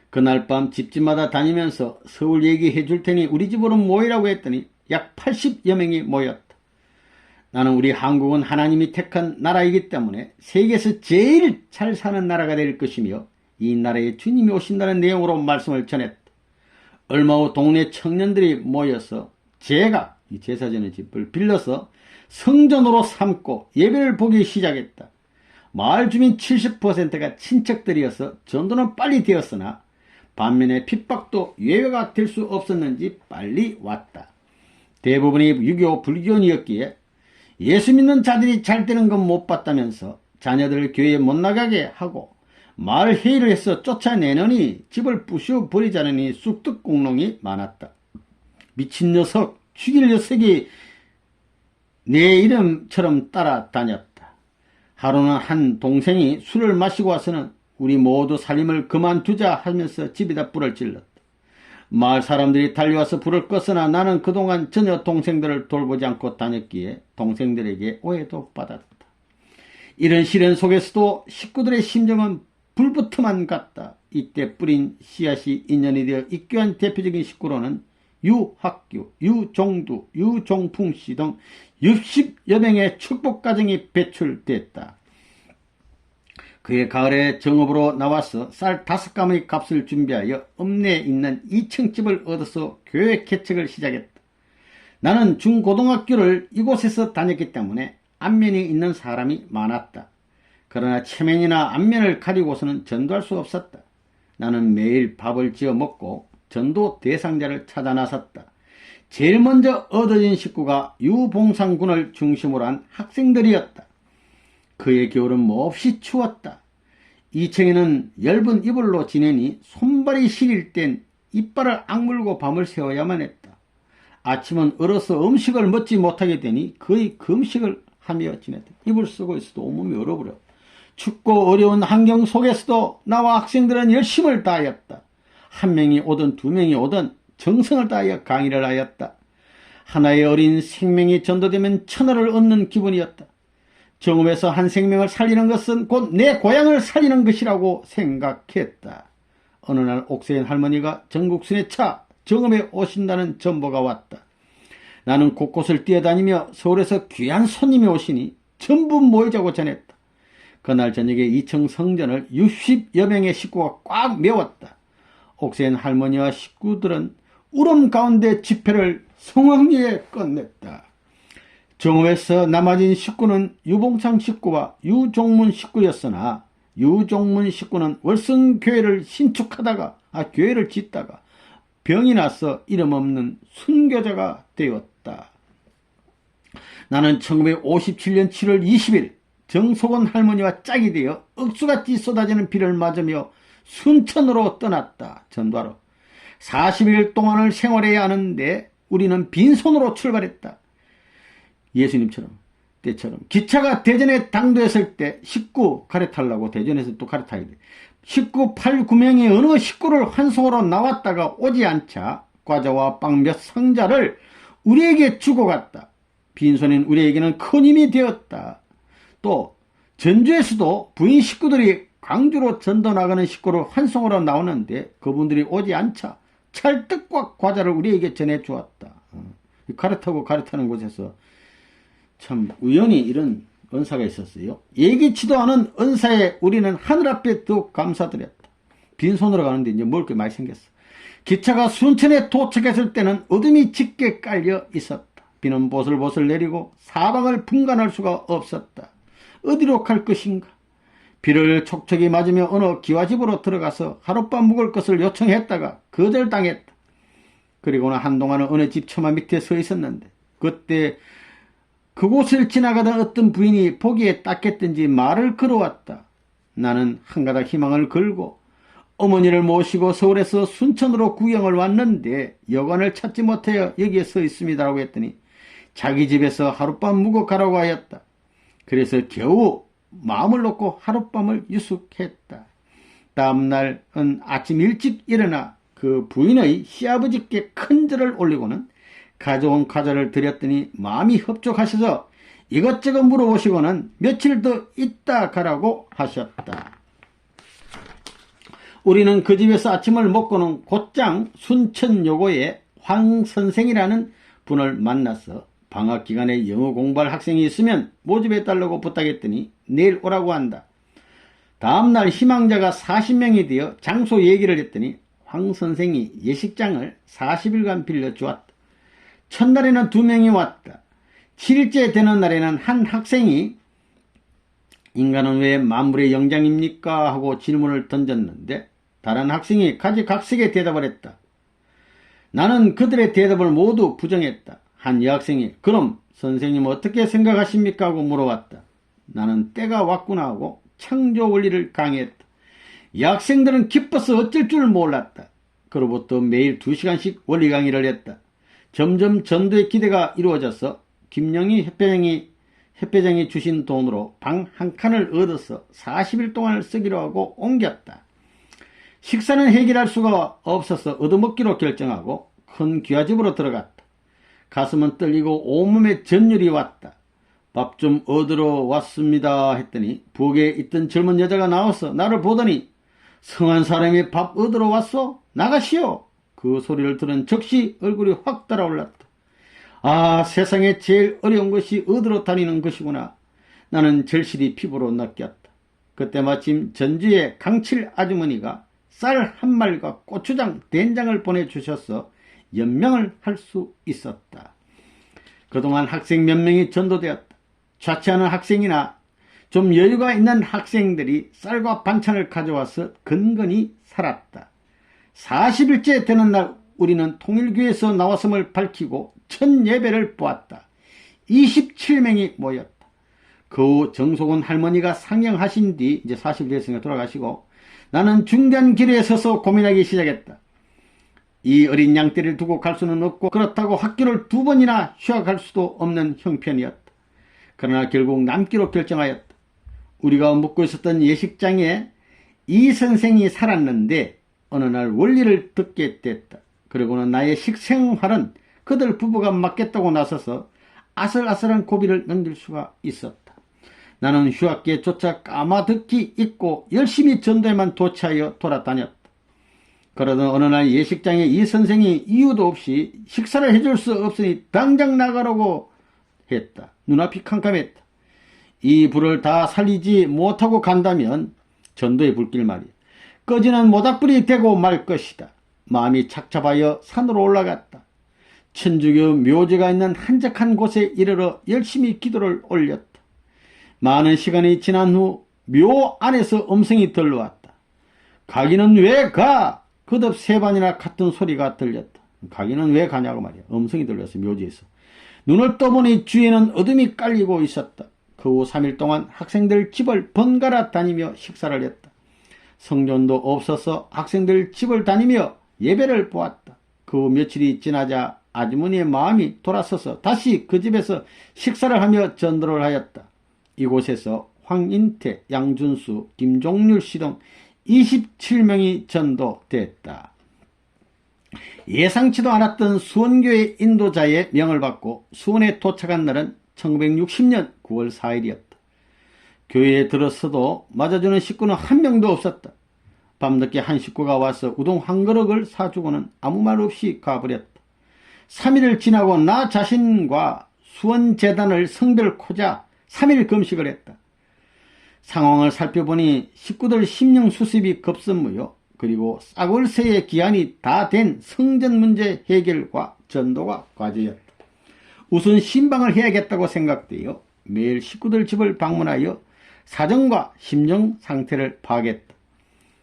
그날 밤 집집마다 다니면서 서울 얘기해 줄 테니 우리 집으로 모이라고 했더니 약 80여 명이 모였다. 나는 우리 한국은 하나님이 택한 나라이기 때문에 세계에서 제일 잘 사는 나라가 될 것이며 이 나라에 주님이 오신다는 내용으로 말씀을 전했다. 얼마 후 동네 청년들이 모여서 제가 이 제사전의 집을 빌려서 성전으로 삼고 예배를 보기 시작했다. 마을 주민 70%가 친척들이어서 전도는 빨리 되었으나 반면에 핍박도 예외가 될 수 없었는지 빨리 왔다. 대부분이 유교 불교인이었기에 예수 믿는 자들이 잘 되는 건 못 봤다면서 자녀들을 교회에 못 나가게 하고 마을 회의를 해서 쫓아내느니 집을 부셔버리자느니 쑥득공론이 많았다. 미친 녀석, 죽일 녀석이 내 이름처럼 따라다녔다. 하루는 한 동생이 술을 마시고 와서는 우리 모두 살림을 그만두자 하면서 집에다 불을 질렀다. 마을 사람들이 달려와서 불을 껐으나 나는 그동안 전혀 동생들을 돌보지 않고 다녔기에 동생들에게 오해도 받았다. 이런 시련 속에서도 식구들의 심정은 불붙어만 갔다. 이때 뿌린 씨앗이 인연이 되어 입교한 대표적인 식구로는 유학규, 유종두, 유종풍씨 등 60여 명의 축복가정이 배출됐다. 그해 가을에 정읍으로 나와서 쌀 5가마의 값을 준비하여 읍내에 있는 2층 집을 얻어서 교회 개척을 시작했다. 나는 중고등학교를 이곳에서 다녔기 때문에 안면이 있는 사람이 많았다. 그러나 체면이나 안면을 가리고서는 전도할 수 없었다. 나는 매일 밥을 지어 먹고 전도 대상자를 찾아 나섰다. 제일 먼저 얻어진 식구가 유봉상군을 중심으로 한 학생들이었다. 그의 겨울은 몹시 추웠다. 2층에는 얇은 이불로 지내니 손발이 시릴 땐 이빨을 악물고 밤을 새워야만 했다. 아침은 얼어서 음식을 먹지 못하게 되니 거의 금식을 하며 지냈다. 이불 쓰고 있어도 온몸이 얼어버려. 춥고 어려운 환경 속에서도 나와 학생들은 열심을 다하였다. 한 명이 오든 두 명이 오든 정성을 다하여 강의를 하였다. 하나의 어린 생명이 전도되면 천하를 얻는 기분이었다. 정읍에서 한 생명을 살리는 것은 곧 내 고향을 살리는 것이라고 생각했다. 어느 날 옥세인 할머니가 전국순에 차 정읍에 오신다는 전보가 왔다. 나는 곳곳을 뛰어다니며 서울에서 귀한 손님이 오시니 전부 모이자고 전했다. 그날 저녁에 2층 성전을 60여 명의 식구가 꽉 메웠다. 옥세인 할머니와 식구들은 울음 가운데 집회를 성황리에 끝냈다. 정읍에서 남아진 식구는 유봉창 식구와 유종문 식구였으나 유종문 식구는 월성교회를 신축하다가 교회를 짓다가 병이 나서 이름 없는 순교자가 되었다. 나는 1957년 7월 20일 정석원 할머니와 짝이 되어 억수같이 쏟아지는 비를 맞으며 순천으로 떠났다. 전도하러 40일 동안을 생활해야 하는데 우리는 빈손으로 출발했다. 예수님처럼 때처럼 기차가 대전에 당도했을 때 식구 갈아타려고 대전에서 또 갈아타야 돼. 식구 8, 9명이 어느 식구를 환송으로 나왔다가 오지 않자 과자와 빵 몇 상자를 우리에게 주고 갔다. 빈손인 우리에게는 큰 힘이 되었다. 또 전주에서도 부인 식구들이 광주로 전도 나가는 식구를 환송으로 나오는데 그분들이 오지 않자 찰떡과 과자를 우리에게 전해주었다. 갈아타고 갈아타는 곳에서 참 우연히 이런 은사가 있었어요. 예기치도 않은 은사에 우리는 하늘 앞에 더욱 감사드렸다. 빈손으로 가는데 이제 먹을 게 많이 생겼어. 기차가 순천에 도착했을 때는 어둠이 짙게 깔려 있었다. 비는 보슬보슬 내리고 사방을 분간할 수가 없었다. 어디로 갈 것인가? 비를 촉촉이 맞으며 어느 기와집으로 들어가서 하룻밤 묵을 것을 요청했다가 거절당했다. 그리고는 한동안은 어느 집 처마 밑에 서 있었는데 그때 그곳을 지나가던 어떤 부인이 보기에 딱했던지 말을 걸어왔다. 나는 한 가닥 희망을 걸고 어머니를 모시고 서울에서 순천으로 구경을 왔는데 여관을 찾지 못하여 여기에 서 있습니다라고 했더니 자기 집에서 하룻밤 묵어 가라고 하였다. 그래서 겨우 마음을 놓고 하룻밤을 유숙했다. 다음날은 아침 일찍 일어나 그 부인의 시아버지께 큰 절을 올리고는 가져온 과자를 드렸더니 마음이 흡족하셔서 이것저것 물어보시고는 며칠 더 있다 가라고 하셨다. 우리는 그 집에서 아침을 먹고는 곧장 순천여고에 황 선생이라는 분을 만나서 방학 기간에 영어 공부할 학생이 있으면 모집해달라고 부탁했더니 내일 오라고 한다. 다음날 희망자가 40명이 되어 장소 얘기를 했더니 황 선생이 예식장을 40일간 빌려주었다. 첫날에는 2명이 왔다. 7일째 되는 날에는 한 학생이 인간은 왜 만물의 영장입니까? 하고 질문을 던졌는데 다른 학생이 가지각색의 대답을 했다. 나는 그들의 대답을 모두 부정했다. 한 여학생이 그럼 선생님 어떻게 생각하십니까? 하고 물어봤다. 나는 때가 왔구나 하고 창조 원리를 강의했다. 여학생들은 기뻐서 어쩔 줄 몰랐다. 그로부터 매일 2시간씩 원리 강의를 했다. 점점 전도의 기대가 이루어져서 김영희 협회장이 주신 돈으로 방 한 칸을 얻어서 40일 동안을 쓰기로 하고 옮겼다. 식사는 해결할 수가 없어서 얻어먹기로 결정하고 큰 귀화집으로 들어갔다. 가슴은 떨리고 온몸에 전율이 왔다. 밥 좀 얻으러 왔습니다 했더니 부엌에 있던 젊은 여자가 나와서 나를 보더니 성한 사람이 밥 얻으러 왔소? 나가시오. 그 소리를 들은 즉시 얼굴이 확 달아올랐다. 아, 세상에 제일 어려운 것이 어디로 다니는 것이구나. 나는 절실히 피부로 느꼈다. 그때 마침 전주의 강칠 아주머니가 쌀 한 말과 고추장, 된장을 보내주셔서 연명을 할 수 있었다. 그동안 학생 몇 명이 전도되었다. 자취하는 학생이나 좀 여유가 있는 학생들이 쌀과 반찬을 가져와서 근근히 살았다. 40일째 되는 날 우리는 통일교에서 나왔음을 밝히고 첫 예배를 보았다. 27명이 모였다. 그 후 정소근 할머니가 상영하신 뒤 이제 40일 됐으니까 돌아가시고 나는 중대한 길에 서서 고민하기 시작했다. 이 어린 양떼를 두고 갈 수는 없고 그렇다고 학교를 2번이나 휴학할 수도 없는 형편이었다. 그러나 결국 남기로 결정하였다. 우리가 묵고 있었던 예식장에 이 선생이 살았는데 어느 날 원리를 듣게 됐다. 그리고는 나의 식생활은 그들 부부가 맡겠다고 나서서 아슬아슬한 고비를 넘길 수가 있었다. 나는 휴학기에 쫓아 까마득히 입고 열심히 전도에만 도취하여 돌아다녔다. 그러던 어느 날 예식장에 이 선생이 이유도 없이 식사를 해줄 수 없으니 당장 나가라고 했다. 눈앞이 캄캄했다. 이 불을 다 살리지 못하고 간다면 전도의 불길 말이야. 꺼지는 모닥불이 되고 말 것이다. 마음이 착잡하여 산으로 올라갔다. 천주교 묘지가 있는 한적한 곳에 이르러 열심히 기도를 올렸다. 많은 시간이 지난 후 묘 안에서 음성이 들려왔다. 가기는 왜 가? 거듭 3번이나 같은 소리가 들렸다. 가기는 왜 가냐고 말이야. 음성이 들렸어. 묘지에서. 눈을 떠보니 주위에는 어둠이 깔리고 있었다. 그 후 3일 동안 학생들 집을 번갈아 다니며 식사를 했다. 성전도 없어서 학생들 집을 다니며 예배를 보았다. 그 후 며칠이 지나자 아주머니의 마음이 돌아서서 다시 그 집에서 식사를 하며 전도를 하였다. 이곳에서 황인태, 양준수, 김종률 씨 등 27명이 전도됐다. 예상치도 않았던 수원교회 인도자의 명을 받고 수원에 도착한 날은 1960년 9월 4일이었다. 교회에 들어서도 맞아주는 식구는 한 명도 없었다. 밤늦게 한 식구가 와서 우동 한 그릇을 사주고는 아무 말 없이 가버렸다. 3일을 지나고 나 자신과 수원재단을 성별코자 3일 금식을 했다. 상황을 살펴보니 식구들 심령 수습이 급선무요. 그리고 싹월세의 기한이 다 된 성전 문제 해결과 전도가 과제였다. 우선 신방을 해야겠다고 생각되어 매일 식구들 집을 방문하여 사정과 심정 상태를 파악했다.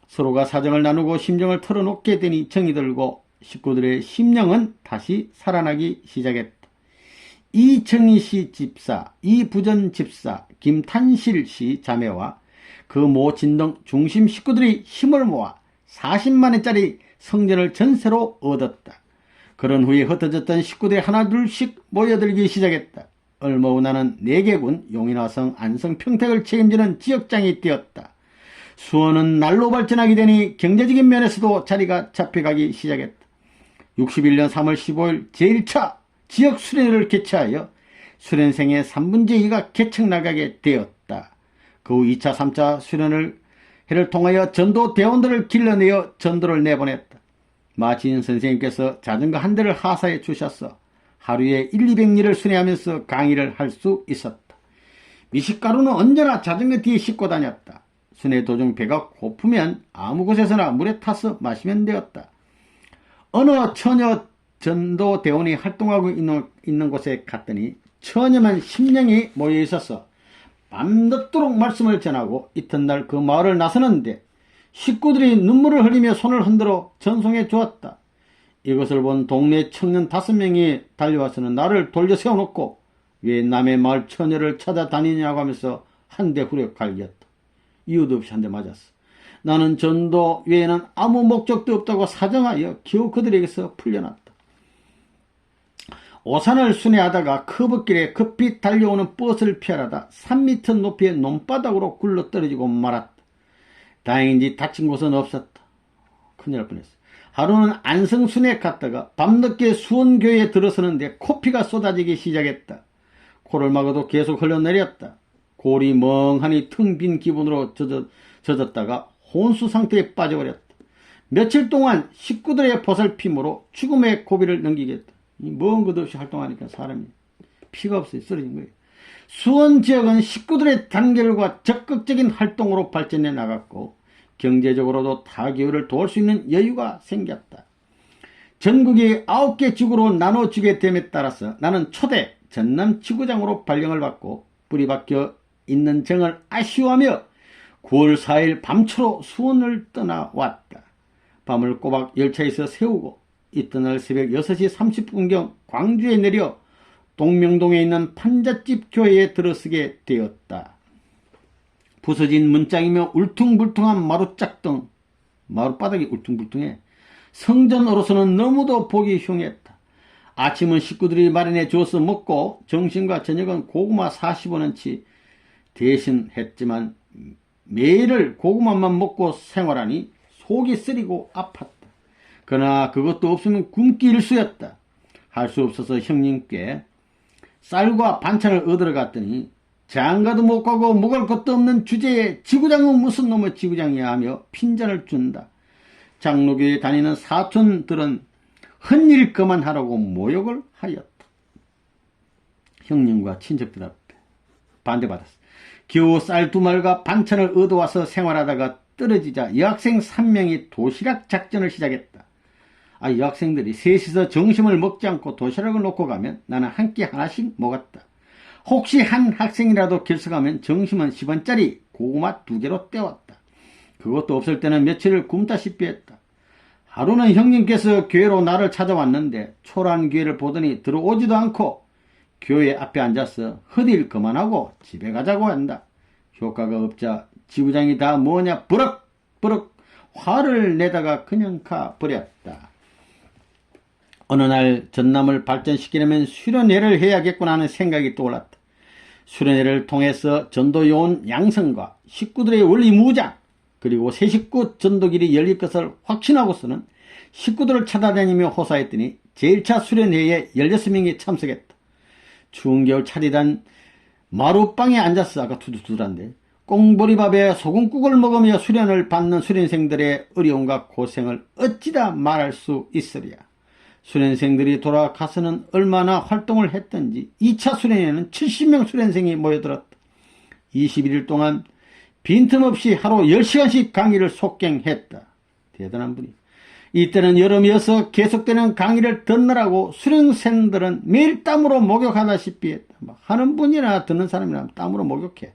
서로가 사정을 나누고 심정을 털어놓게 되니 정이 들고 식구들의 심령은 다시 살아나기 시작했다. 이정희씨 집사, 이부전 집사, 김탄실씨 자매와 그 모친 등 중심 식구들이 힘을 모아 40만원짜리 성전을 전세로 얻었다. 그런 후에 흩어졌던 식구들이 하나둘씩 모여들기 시작했다. 얼마 후 나는 내계군 용인화성 안성 평택을 책임지는 지역장이 되었다. 수원은 날로 발전하게 되니 경제적인 면에서도 자리가 잡혀가기 시작했다. 61년 3월 15일 제1차 지역 수련회를 개최하여 수련생의 3분의 2가 개척 나가게 되었다. 그 후 2차 3차 수련회를 통하여 전도 대원들을 길러내어 전도를 내보냈다. 마친 선생님께서 자전거 한 대를 하사해 주셔서 하루에 1,200리를 수련하면서 강의를 할 수 있었다. 미식가루는 언제나 자전거 뒤에 싣고 다녔다. 수련회 도중 배가 고프면 아무 곳에서나 물에 타서 마시면 되었다. 어느 처녀 전도대원이 활동하고 있는 곳에 갔더니 처녀만 10명이 모여 있어서 밤늦도록 말씀을 전하고 이튿날 그 마을을 나서는데 식구들이 눈물을 흘리며 손을 흔들어 전송해 주었다. 이것을 본 동네 청년 5명이 달려와서는 나를 돌려 세워놓고 왜 남의 마을 처녀를 찾아다니냐고 하면서 한 대 후려 갈겼다. 이유도 없이 한 대 맞았어. 나는 전도 외에는 아무 목적도 없다고 사정하여 겨우 그들에게서 풀려났다. 오산을 순회하다가 커브길에 급히 달려오는 버스를 피하려다 3m 높이의 논바닥으로 굴러떨어지고 말았다. 다행인지 다친 곳은 없었다. 큰일 날 뻔했어. 하루는 안성 순회 갔다가 밤늦게 수원교회에 들어서는데 코피가 쏟아지기 시작했다. 코를 막아도 계속 흘러내렸다. 골이 멍하니 텅 빈 기분으로 젖었다가 혼수 상태에 빠져버렸다. 며칠 동안 식구들의 보살핌으로 죽음의 고비를 넘기겠다. 먼 것 없이 활동하니까 사람이 피가 없어요. 쓰러진 거예요. 수원 지역은 식구들의 단결과 적극적인 활동으로 발전해 나갔고 경제적으로도 타교회를 도울 수 있는 여유가 생겼다. 전국이 9개 지구로 나눠지게 됨에 따라서 나는 초대 전남 지구장으로 발령을 받고 뿌리 박혀 있는 정을 아쉬워하며 9월 4일 밤초로 수원을 떠나왔다. 밤을 꼬박 열차에서 세우고 이튿날 새벽 6시 30분경 광주에 내려 동명동에 있는 판잣집 교회에 들어서게 되었다. 부서진 문짝이며 울퉁불퉁한 마루짝등, 마루바닥이 울퉁불퉁해 성전으로서는 너무도 보기 흉했다. 아침은 식구들이 마련해 주어서 먹고 점심과 저녁은 고구마 45원치 대신 했지만 매일을 고구마만 먹고 생활하니 속이 쓰리고 아팠다. 그러나 그것도 없으면 굶기 일쑤였다. 할 수 없어서 형님께 쌀과 반찬을 얻으러 갔더니 장가도 못 가고 먹을 것도 없는 주제에 지구장은 무슨 놈의 지구장이야 하며 핀잔을 준다. 장로교에 다니는 사촌들은 헛일 그만하라고 모욕을 하였다. 형님과 친척들 앞에 반대받았어. 겨우 쌀 2말과 반찬을 얻어와서 생활하다가 떨어지자 여학생 3명이 도시락 작전을 시작했다. 여학생들이 셋이서 점심을 먹지 않고 도시락을 놓고 가면 나는 한 끼 하나씩 먹었다. 혹시 한 학생이라도 결석하면 점심은 10원짜리 고구마 2개로 때웠다. 그것도 없을 때는 며칠을 굶다시피 했다. 하루는 형님께서 교회로 나를 찾아왔는데 초라한 교회를 보더니 들어오지도 않고 교회 앞에 앉아서 헛일 그만하고 집에 가자고 한다. 효과가 없자 지구장이 다 뭐냐 버럭버럭 화를 내다가 그냥 가버렸다. 어느 날 전남을 발전시키려면 수련회를 해야겠구나 하는 생각이 떠올랐다. 수련회를 통해서 전도요원 양성과 식구들의 원리무장 그리고 새 식구 전도길이 열릴 것을 확신하고서는 식구들을 찾아다니며 호사했더니 제1차 수련회에 16명이 참석했다. 추운 겨울 차디단 마루방에 앉아서 아까 투두투두한데 꽁보리밥에 소금국을 먹으며 수련을 받는 수련생들의 어려움과 고생을 어찌다 말할 수 있으랴. 수련생들이 돌아가서는 얼마나 활동을 했던지 2차 수련회에는 70명 수련생이 모여들었다. 21일 동안 빈틈없이 하루 10시간씩 강의를 속갱했다. 대단한 분이. 이때는 여름이어서 계속되는 강의를 듣느라고 수련생들은 매일 땀으로 목욕하다시피 했다. 하는 분이나 듣는 사람이나 땀으로 목욕해.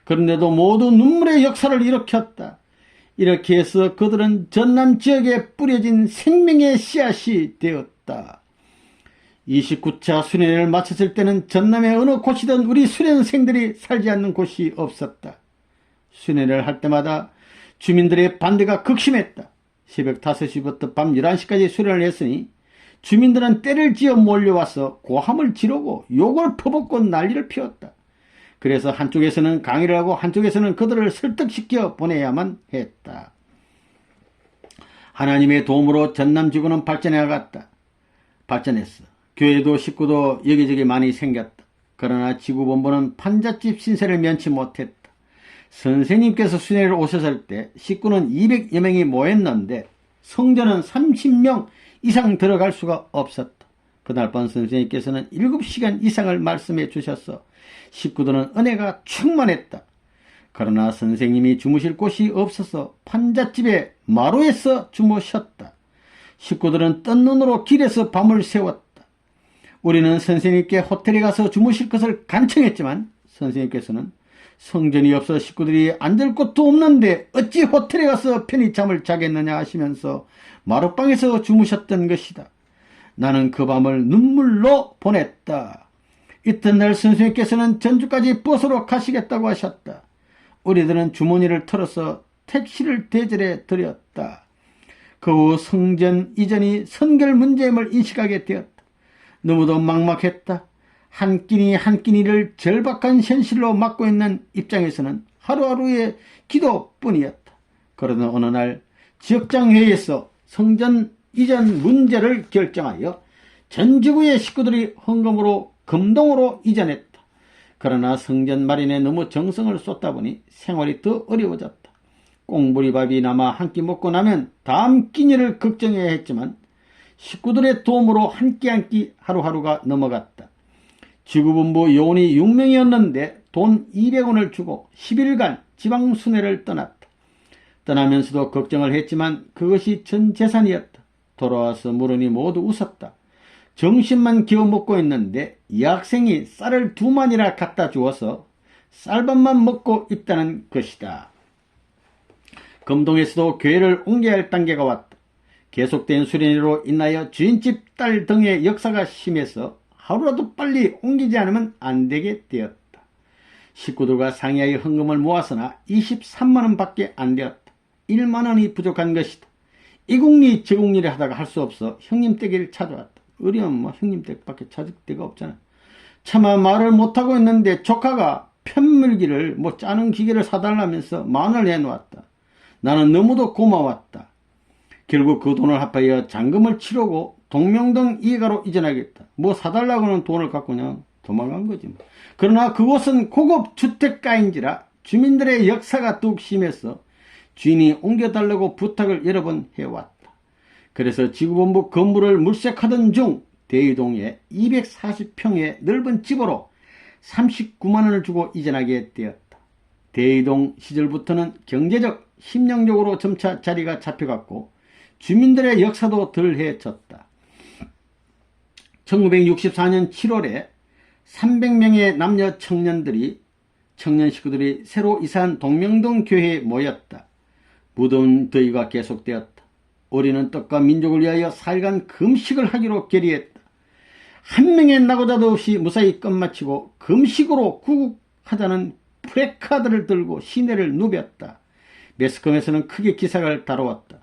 그런데도 모두 눈물의 역사를 일으켰다. 이렇게 해서 그들은 전남 지역에 뿌려진 생명의 씨앗이 되었다. 29차 수련회를 마쳤을 때는 전남의 어느 곳이든 우리 수련생들이 살지 않는 곳이 없었다. 수련회를 할 때마다 주민들의 반대가 극심했다. 새벽 5시부터 밤 11시까지 수련을 했으니 주민들은 때를 지어 몰려와서 고함을 지르고 욕을 퍼붓고 난리를 피웠다. 그래서 한쪽에서는 강의를 하고 한쪽에서는 그들을 설득시켜 보내야만 했다. 하나님의 도움으로 전남지구는 발전했어. 교회도 식구도 여기저기 많이 생겼다. 그러나 지구본부는 판잣집 신세를 면치 못했다. 선생님께서 수련회를 오셨을 때 식구는 200여 명이 모였는데 성전은 30명 이상 들어갈 수가 없었다. 그날 밤 선생님께서는 7시간 이상을 말씀해 주셔서 식구들은 은혜가 충만했다. 그러나 선생님이 주무실 곳이 없어서 판잣집의 마루에서 주무셨다. 식구들은 뜬 눈으로 길에서 밤을 새웠다. 우리는 선생님께 호텔에 가서 주무실 것을 간청했지만 선생님께서는 성전이 없어 식구들이 앉을 곳도 없는데 어찌 호텔에 가서 편히 잠을 자겠느냐 하시면서 마루방에서 주무셨던 것이다. 나는 그 밤을 눈물로 보냈다. 이튿날 선생님께서는 전주까지 버스로 가시겠다고 하셨다. 우리들은 주머니를 털어서 택시를 대절해 드렸다. 그 후 성전 이전이 선결 문제임을 인식하게 되었다. 너무도 막막했다. 한 끼니 한 끼니를 절박한 현실로 맞고 있는 입장에서는 하루하루의 기도뿐이었다. 그러나 어느 날 지역장회의에서 성전 이전 문제를 결정하여 전 지구의 식구들이 헌금으로 금동으로 이전했다. 그러나 성전 마련에 너무 정성을 쏟다 보니 생활이 더 어려워졌다. 꽁보리밥이 남아 한 끼 먹고 나면 다음 끼니를 걱정해야 했지만 식구들의 도움으로 한 끼 한 끼 하루하루가 넘어갔다. 지구본부 요원이 6명이었는데 돈 200원을 주고 10일간 지방순회를 떠났다. 떠나면서도 걱정을 했지만 그것이 전 재산이었다. 돌아와서 물으니 모두 웃었다. 점심만 겨우 먹고 있는데 이 학생이 쌀을 2만이나 갖다 주어서 쌀밥만 먹고 있다는 것이다. 금동에서도 교회를 옮겨야 할 단계가 왔다. 계속된 수련회로 인하여 주인집 딸 등의 역사가 심해서 하루라도 빨리 옮기지 않으면 안 되게 되었다. 식구들과 상의하여 헌금을 모았으나 23만원 밖에 안 되었다. 1만원이 부족한 것이다. 이국리 저국리를 하다가 할 수 없어 형님 댁을 찾아왔다. 어려면 형님 댁밖에 찾을 데가 없잖아. 차마 말을 못하고 있는데 조카가 편물기를 짜는 기계를 사달라면서 만원을 해놓았다. 나는 너무도 고마웠다. 결국 그 돈을 합하여 잔금을 치르고 동명동 이가로 이전하겠다. 사달라고는 돈을 갖고 그냥 도망간 거지. 그러나 그곳은 고급 주택가인지라 주민들의 역사가 더욱 심해서 주인이 옮겨달라고 부탁을 여러 번 해왔다. 그래서 지구본부 건물을 물색하던 중 대이동에 240평의 넓은 집으로 39만원을 주고 이전하게 되었다. 대이동 시절부터는 경제적, 심령적으로 점차 자리가 잡혀갔고 주민들의 역사도 덜해졌다. 1964년 7월에 300명의 남녀 청년 식구들이 새로 이사한 동명동 교회에 모였다. 무더운 더위가 계속되었다. 우리는 떡과 민족을 위하여 4일간 금식을 하기로 결의했다. 한 명의 낙오자도 없이 무사히 끝마치고 금식으로 구국하자는 프래카드를 들고 시내를 누볐다. 매스컴에서는 크게 기사를 다루었다.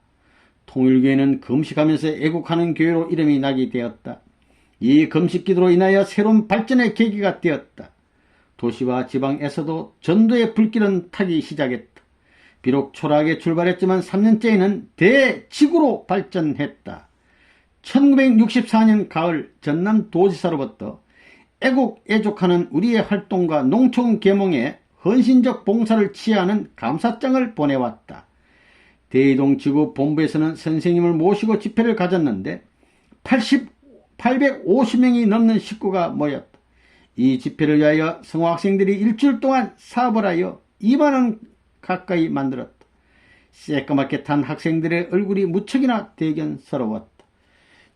통일교회는 금식하면서 애국하는 교회로 이름이 나게 되었다. 이 금식기도로 인하여 새로운 발전의 계기가 되었다. 도시와 지방에서도 전도의 불길은 타기 시작했다. 비록 초라하게 출발했지만 3년째에는 대지구로 발전했다. 1964년 가을 전남 도지사로부터 애국 애족하는 우리의 활동과 농촌 계몽에 헌신적 봉사를 취하는 감사장을 보내왔다. 대이동 지구 본부에서는 선생님을 모시고 집회를 가졌는데 850명이 넘는 식구가 모였다. 이 집회를 위하여 성화학생들이 일주일 동안 사업을 하여 2만원 가까이 만들었다. 새까맣게 탄 학생들의 얼굴이 무척이나 대견스러웠다.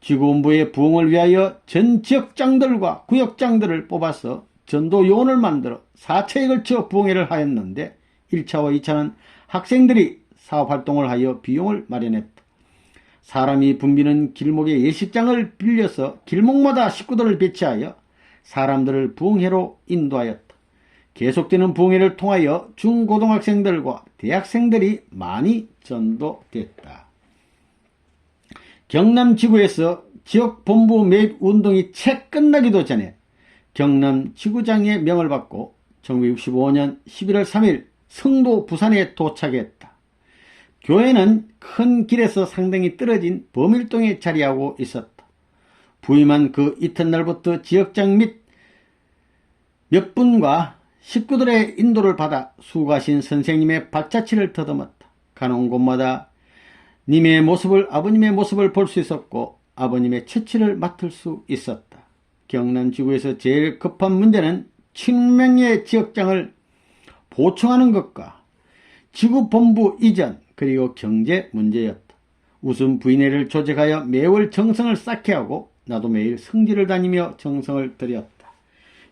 지구본부의 부흥을 위하여 전 지역장들과 구역장들을 뽑아서 전도 요원을 만들어 4차에 걸쳐 부흥회를 하였는데 1차와 2차는 학생들이 사업활동을 하여 비용을 마련했다. 사람이 붐비는 길목의 예식장을 빌려서 길목마다 식구들을 배치하여 사람들을 부흥회로 인도하였다. 계속되는 부흥회를 통하여 중고등학생들과 대학생들이 많이 전도됐다. 경남지구에서 지역본부 매입 운동이 채 끝나기도 전에 경남지구장의 명을 받고 1965년 11월 3일 성도 부산에 도착했다. 교회는 큰 길에서 상당히 떨어진 범일동에 자리하고 있었다. 부임한 그 이튿날부터 지역장 및 몇 분과 식구들의 인도를 받아 수고하신 선생님의 발자취를 더듬었다. 가는 곳마다 님의 모습을, 아버님의 모습을 볼 수 있었고 아버님의 처치를 맡을 수 있었다. 경남지구에서 제일 급한 문제는 7명의 지역장을 보충하는 것과 지구본부 이전 그리고 경제 문제였다. 우선 부인회를 조직하여 매월 정성을 쌓게 하고 나도 매일 성지를 다니며 정성을 들였다.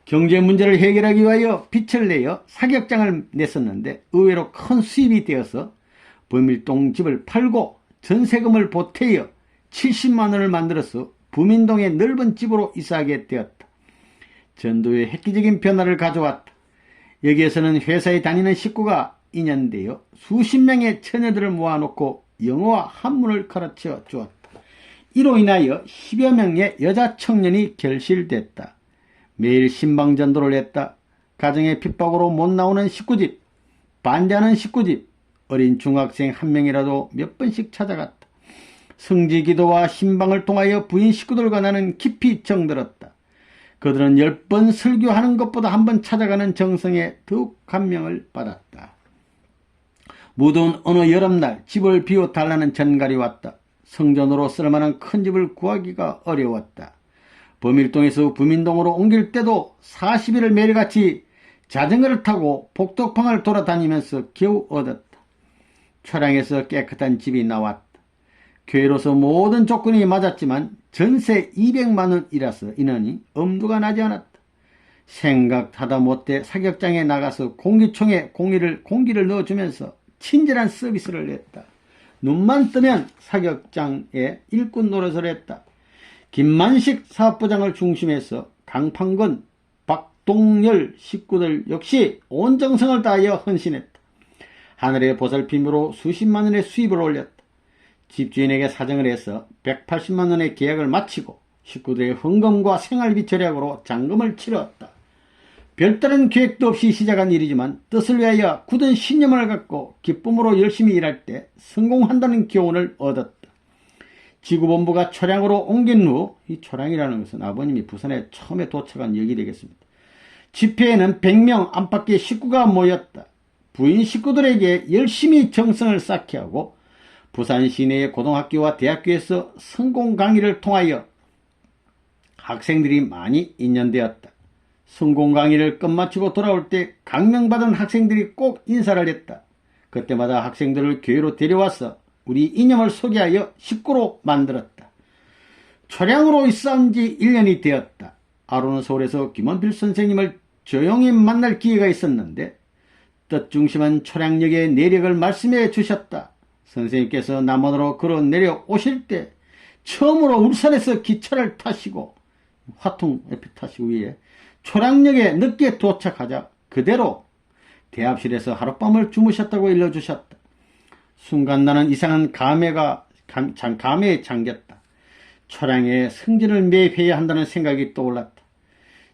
경제 문제를 해결하기 위하여 빚을 내어 사격장을 냈었는데 의외로 큰 수입이 되어서 범일동 집을 팔고 전세금을 보태어 70만원을 만들어서 부민동의 넓은 집으로 이사하게 되었다. 전도의 획기적인 변화를 가져왔다. 여기에서는 회사에 다니는 식구가 인연되어 수십 명의 처녀들을 모아놓고 영어와 한문을 가르쳐 주었다. 이로 인하여 10여 명의 여자 청년이 결실됐다. 매일 신방전도를 했다. 가정의 핍박으로 못 나오는 식구집, 반대하는 식구집, 어린 중학생 한 명이라도 몇 번씩 찾아갔다. 성지기도와 신방을 통하여 부인 식구들과 나는 깊이 정들었다. 그들은 10번 설교하는 것보다 한 번 찾아가는 정성에 더욱 감명을 받았다. 무더운 어느 여름날 집을 비워달라는 전갈이 왔다. 성전으로 쓸만한 큰 집을 구하기가 어려웠다. 범일동에서 부민동으로 옮길 때도 40일을 매일같이 자전거를 타고 복덕방을 돌아다니면서 겨우 얻었다. 초량에서 깨끗한 집이 나왔다. 교회로서 모든 조건이 맞았지만 전세 200만원이라서 인원이 엄두가 나지 않았다. 생각하다 못해 사격장에 나가서 공기총에 공기를 넣어주면서 친절한 서비스를 했다. 눈만 뜨면 사격장에 일꾼 노릇을 했다. 김만식 사업부장을 중심해서 강판건, 박동열 식구들 역시 온 정성을 다하여 헌신했다. 하늘의 보살핌으로 수십만원의 수입을 올렸다. 집주인에게 사정을 해서 180만원의 계약을 마치고 식구들의 헌금과 생활비 절약으로 잔금을 치렀다. 별다른 계획도 없이 시작한 일이지만 뜻을 위하여 굳은 신념을 갖고 기쁨으로 열심히 일할 때 성공한다는 교훈을 얻었다. 지구본부가 초량으로 옮긴 후, 이 초량이라는 것은 아버님이 부산에 처음에 도착한 역이 되겠습니다. 집회에는 100명 안팎의 식구가 모였다. 부인 식구들에게 열심히 정성을 쌓게 하고 부산 시내의 고등학교와 대학교에서 성공 강의를 통하여 학생들이 많이 인연되었다. 성공 강의를 끝마치고 돌아올 때 강명받은 학생들이 꼭 인사를 했다. 그때마다 학생들을 교회로 데려와서 우리 이념을 소개하여 식구로 만들었다. 초량으로 있어온 지 1년이 되었다. 아로는 서울에서 김원필 선생님을 조용히 만날 기회가 있었는데 뜻중심한 초량역의 내력을 말씀해 주셨다. 선생님께서 남원으로 걸어 내려오실 때 처음으로 울산에서 기차를 타시고 화통 옆에 타시고 위에 초량역에 늦게 도착하자 그대로 대합실에서 하룻밤을 주무셨다고 일러주셨다. 순간 나는 이상한 감회에 잠겼다. 초량의 승진을 매입해야 한다는 생각이 떠올랐다.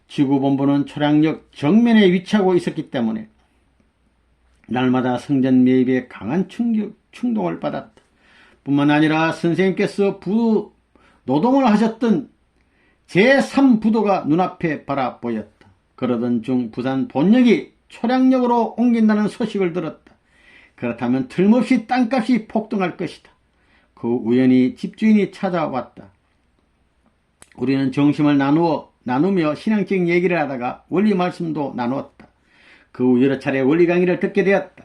지구본부는 초량역 정면에 위치하고 있었기 때문에 날마다 성전 매입에 강한 충동을 받았다. 뿐만 아니라 선생님께서 노동을 하셨던 제3부도가 눈앞에 바라 보였다. 그러던 중 부산 본역이 초량역으로 옮긴다는 소식을 들었다. 그렇다면 틀림없이 땅값이 폭등할 것이다. 그 우연히 집주인이 찾아왔다. 우리는 정심을 나누며 신앙적인 얘기를 하다가 원리 말씀도 나누었다. 그 후 여러 차례 원리 강의를 듣게 되었다.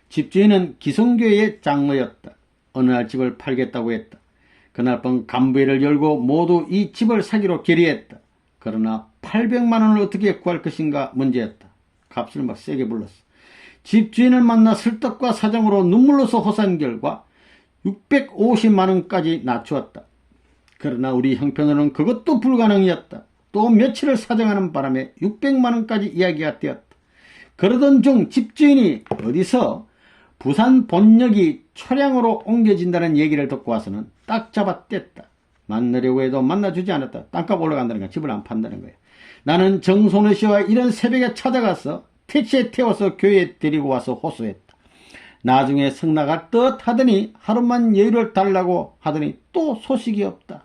집주인은 기성교회의 장로였다. 어느 날 집을 팔겠다고 했다. 그날 밤 간부회를 열고 모두 이 집을 사기로 결의했다. 그러나 800만 원을 어떻게 구할 것인가 문제였다. 값을 막 세게 불렀어. 집주인을 만나 설득과 사정으로 눈물로서 호소한 결과 650만 원까지 낮추었다. 그러나 우리 형편으로는 그것도 불가능이었다. 또 며칠을 사정하는 바람에 600만 원까지 이야기가 되었다. 그러던 중 집주인이 어디서 부산 본역이 초량으로 옮겨진다는 얘기를 듣고 와서는 딱 잡아 뗐다. 만나려고 해도 만나주지 않았다. 땅값 올라간다는 거야. 집을 안 판다는 거야. 나는 정선우 씨와 이런 새벽에 찾아가서 택시에 태워서 교회에 데리고 와서 호소했다. 나중에 성나갈 듯 하더니 하루만 여유를 달라고 하더니 또 소식이 없다.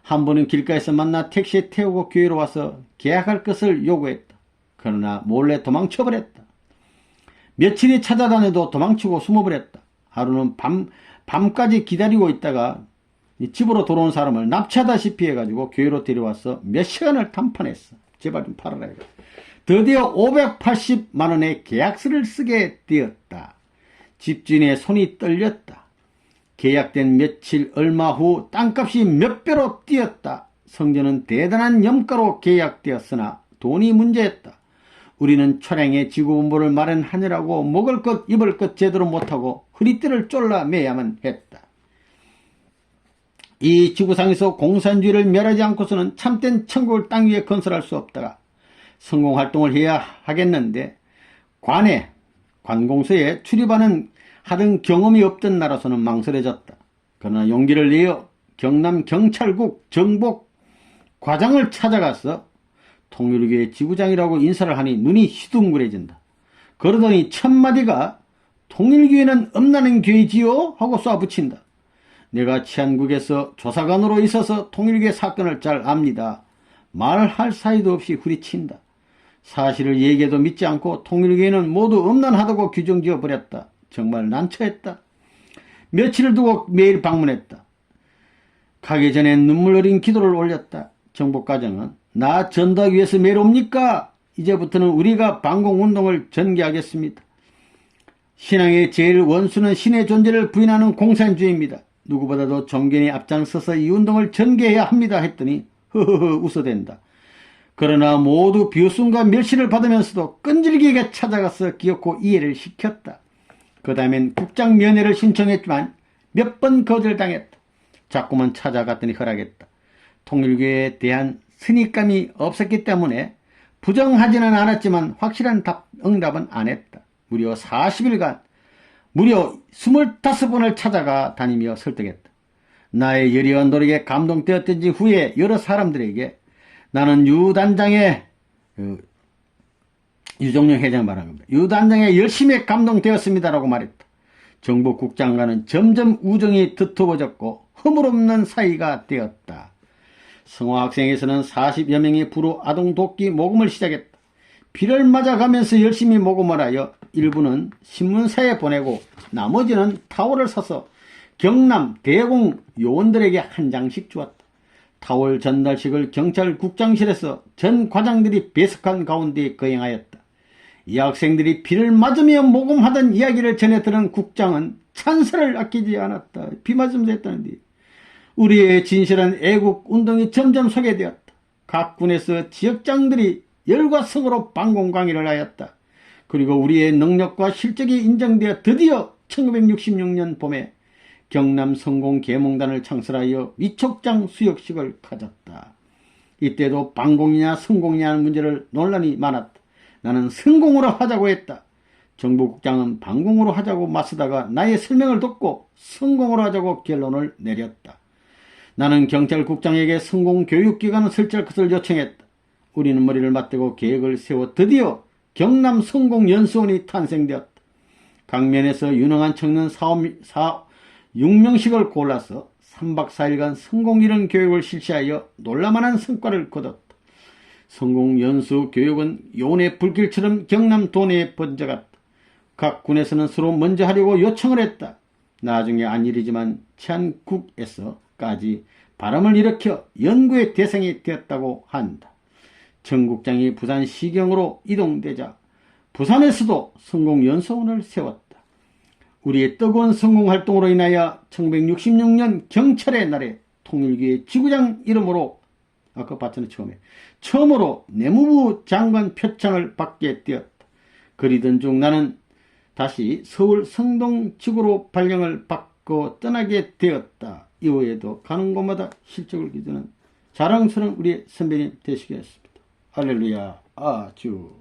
한 번은 길가에서 만나 택시에 태우고 교회로 와서 계약할 것을 요구했다. 그러나 몰래 도망쳐버렸다. 며칠이 찾아다녀도 도망치고 숨어버렸다. 하루는 밤까지 기다리고 있다가 집으로 돌아온 사람을 납치하다시피 해가지고 교회로 데려와서 몇 시간을 담판했어. 제발 좀 팔아라 이거. 드디어 580만 원의 계약서를 쓰게 되었다. 집주인의 손이 떨렸다. 계약된 며칠 얼마 후 땅값이 몇 배로 뛰었다. 성전은 대단한 염가로 계약되었으나 돈이 문제였다. 우리는 초량의 지구본부를 마련하느라고 먹을 것 입을 것 제대로 못하고 허리띠를 졸라매야만 했다. 이 지구상에서 공산주의를 멸하지 않고서는 참된 천국을 땅 위에 건설할 수 없다가 성공활동을 해야 하겠는데 관공서에 출입하는 하던 경험이 없던 나라서는 망설여졌다. 그러나 용기를 내어 경남 경찰국 정복 과장을 찾아가서 통일교회 지구장이라고 인사를 하니 눈이 휘둥그레진다. 그러더니 첫마디가 통일교회는 엄나는 교회지요? 하고 쏴붙인다. 내가 치안국에서 조사관으로 있어서 통일교회 사건을 잘 압니다. 말할 사이도 없이 후리친다. 사실을 얘기해도 믿지 않고 통일교회는 모두 엄난하다고 규정지어 버렸다. 정말 난처했다. 며칠을 두고 매일 방문했다. 가기 전에 눈물 어린 기도를 올렸다. 정복과정은 나 전도하기 위해서 매일 옵니까? 이제부터는 우리가 방공운동을 전개하겠습니다. 신앙의 제일 원수는 신의 존재를 부인하는 공산주의입니다. 누구보다도 종견이 앞장서서 이 운동을 전개해야 합니다 했더니 흐흐흐 웃어댄다. 그러나 모두 비웃음과 멸시를 받으면서도 끈질기게 찾아가서 기어코 이해를 시켰다. 그 다음엔 국장 면회를 신청했지만 몇 번 거절당했다. 자꾸만 찾아갔더니 허락했다. 통일교에 대한 선입감이 없었기 때문에 부정하지는 않았지만 확실한 응답은 안 했다. 무려 40일간 무려 25번을 찾아가 다니며 설득했다. 나의 여리한 노력에 감동되었던지 후에 여러 사람들에게 나는 유단장의 유종룡 회장 말한 겁니다. 유단장의 열심에 감동되었습니다라고 말했다. 정부 국장과는 점점 우정이 두터워졌고 허물없는 사이가 되었다. 성화학생에서는 40여 명의 부로 아동 돕기 모금을 시작했다. 비를 맞아가면서 열심히 모금을 하여 일부는 신문사에 보내고 나머지는 타월을 사서 경남 대공 요원들에게 한 장씩 주었다. 타월 전달식을 경찰국장실에서 전 과장들이 배석한 가운데 거행하였다. 이 학생들이 비를 맞으며 모금하던 이야기를 전해 들은 국장은 찬사를 아끼지 않았다. 비 맞으면서 했다는데 우리의 진실한 애국운동이 점점 소개되었다. 각 군에서 지역장들이 열과 성으로 방공 강의를 하였다. 그리고 우리의 능력과 실적이 인정되어 드디어 1966년 봄에 경남 성공계몽단을 창설하여 위촉장 수여식을 가졌다. 이때도 방공이냐 성공이냐는 문제를 논란이 많았다. 나는 성공으로 하자고 했다. 정부국장은 방공으로 하자고 맞서다가 나의 설명을 듣고 성공으로 하자고 결론을 내렸다. 나는 경찰국장에게 성공교육기관을 설치할 것을 요청했다. 우리는 머리를 맞대고 계획을 세워 드디어 경남 성공연수원이 탄생되었다. 강면에서 유능한 청년 6명씩을 골라서 3박 4일간 성공이론 교육을 실시하여 놀라만한 성과를 거뒀다. 성공연수 교육은 요원의 불길처럼 경남 도내에 번져갔다. 각 군에서는 서로 먼저 하려고 요청을 했다. 나중에 안 일이지만 치안국에서까지 바람을 일으켜 연구의 대상이 되었다고 한다. 정 국장이 부산 시경으로 이동되자 부산에서도 성공연수원을 세웠다. 우리의 뜨거운 성공활동으로 인하여 1966년 경찰의 날에 통일교의 지구장 이름으로 아까 봤잖아요. 처음으로 내무부 장관 표창을 받게 되었다. 그리던 중 나는 다시 서울 성동지구로 발령을 받고 떠나게 되었다. 이후에도 가는 곳마다 실적을 기도하는 자랑스러운 우리의 선배님 되시겠습니다. 할렐루야. 아주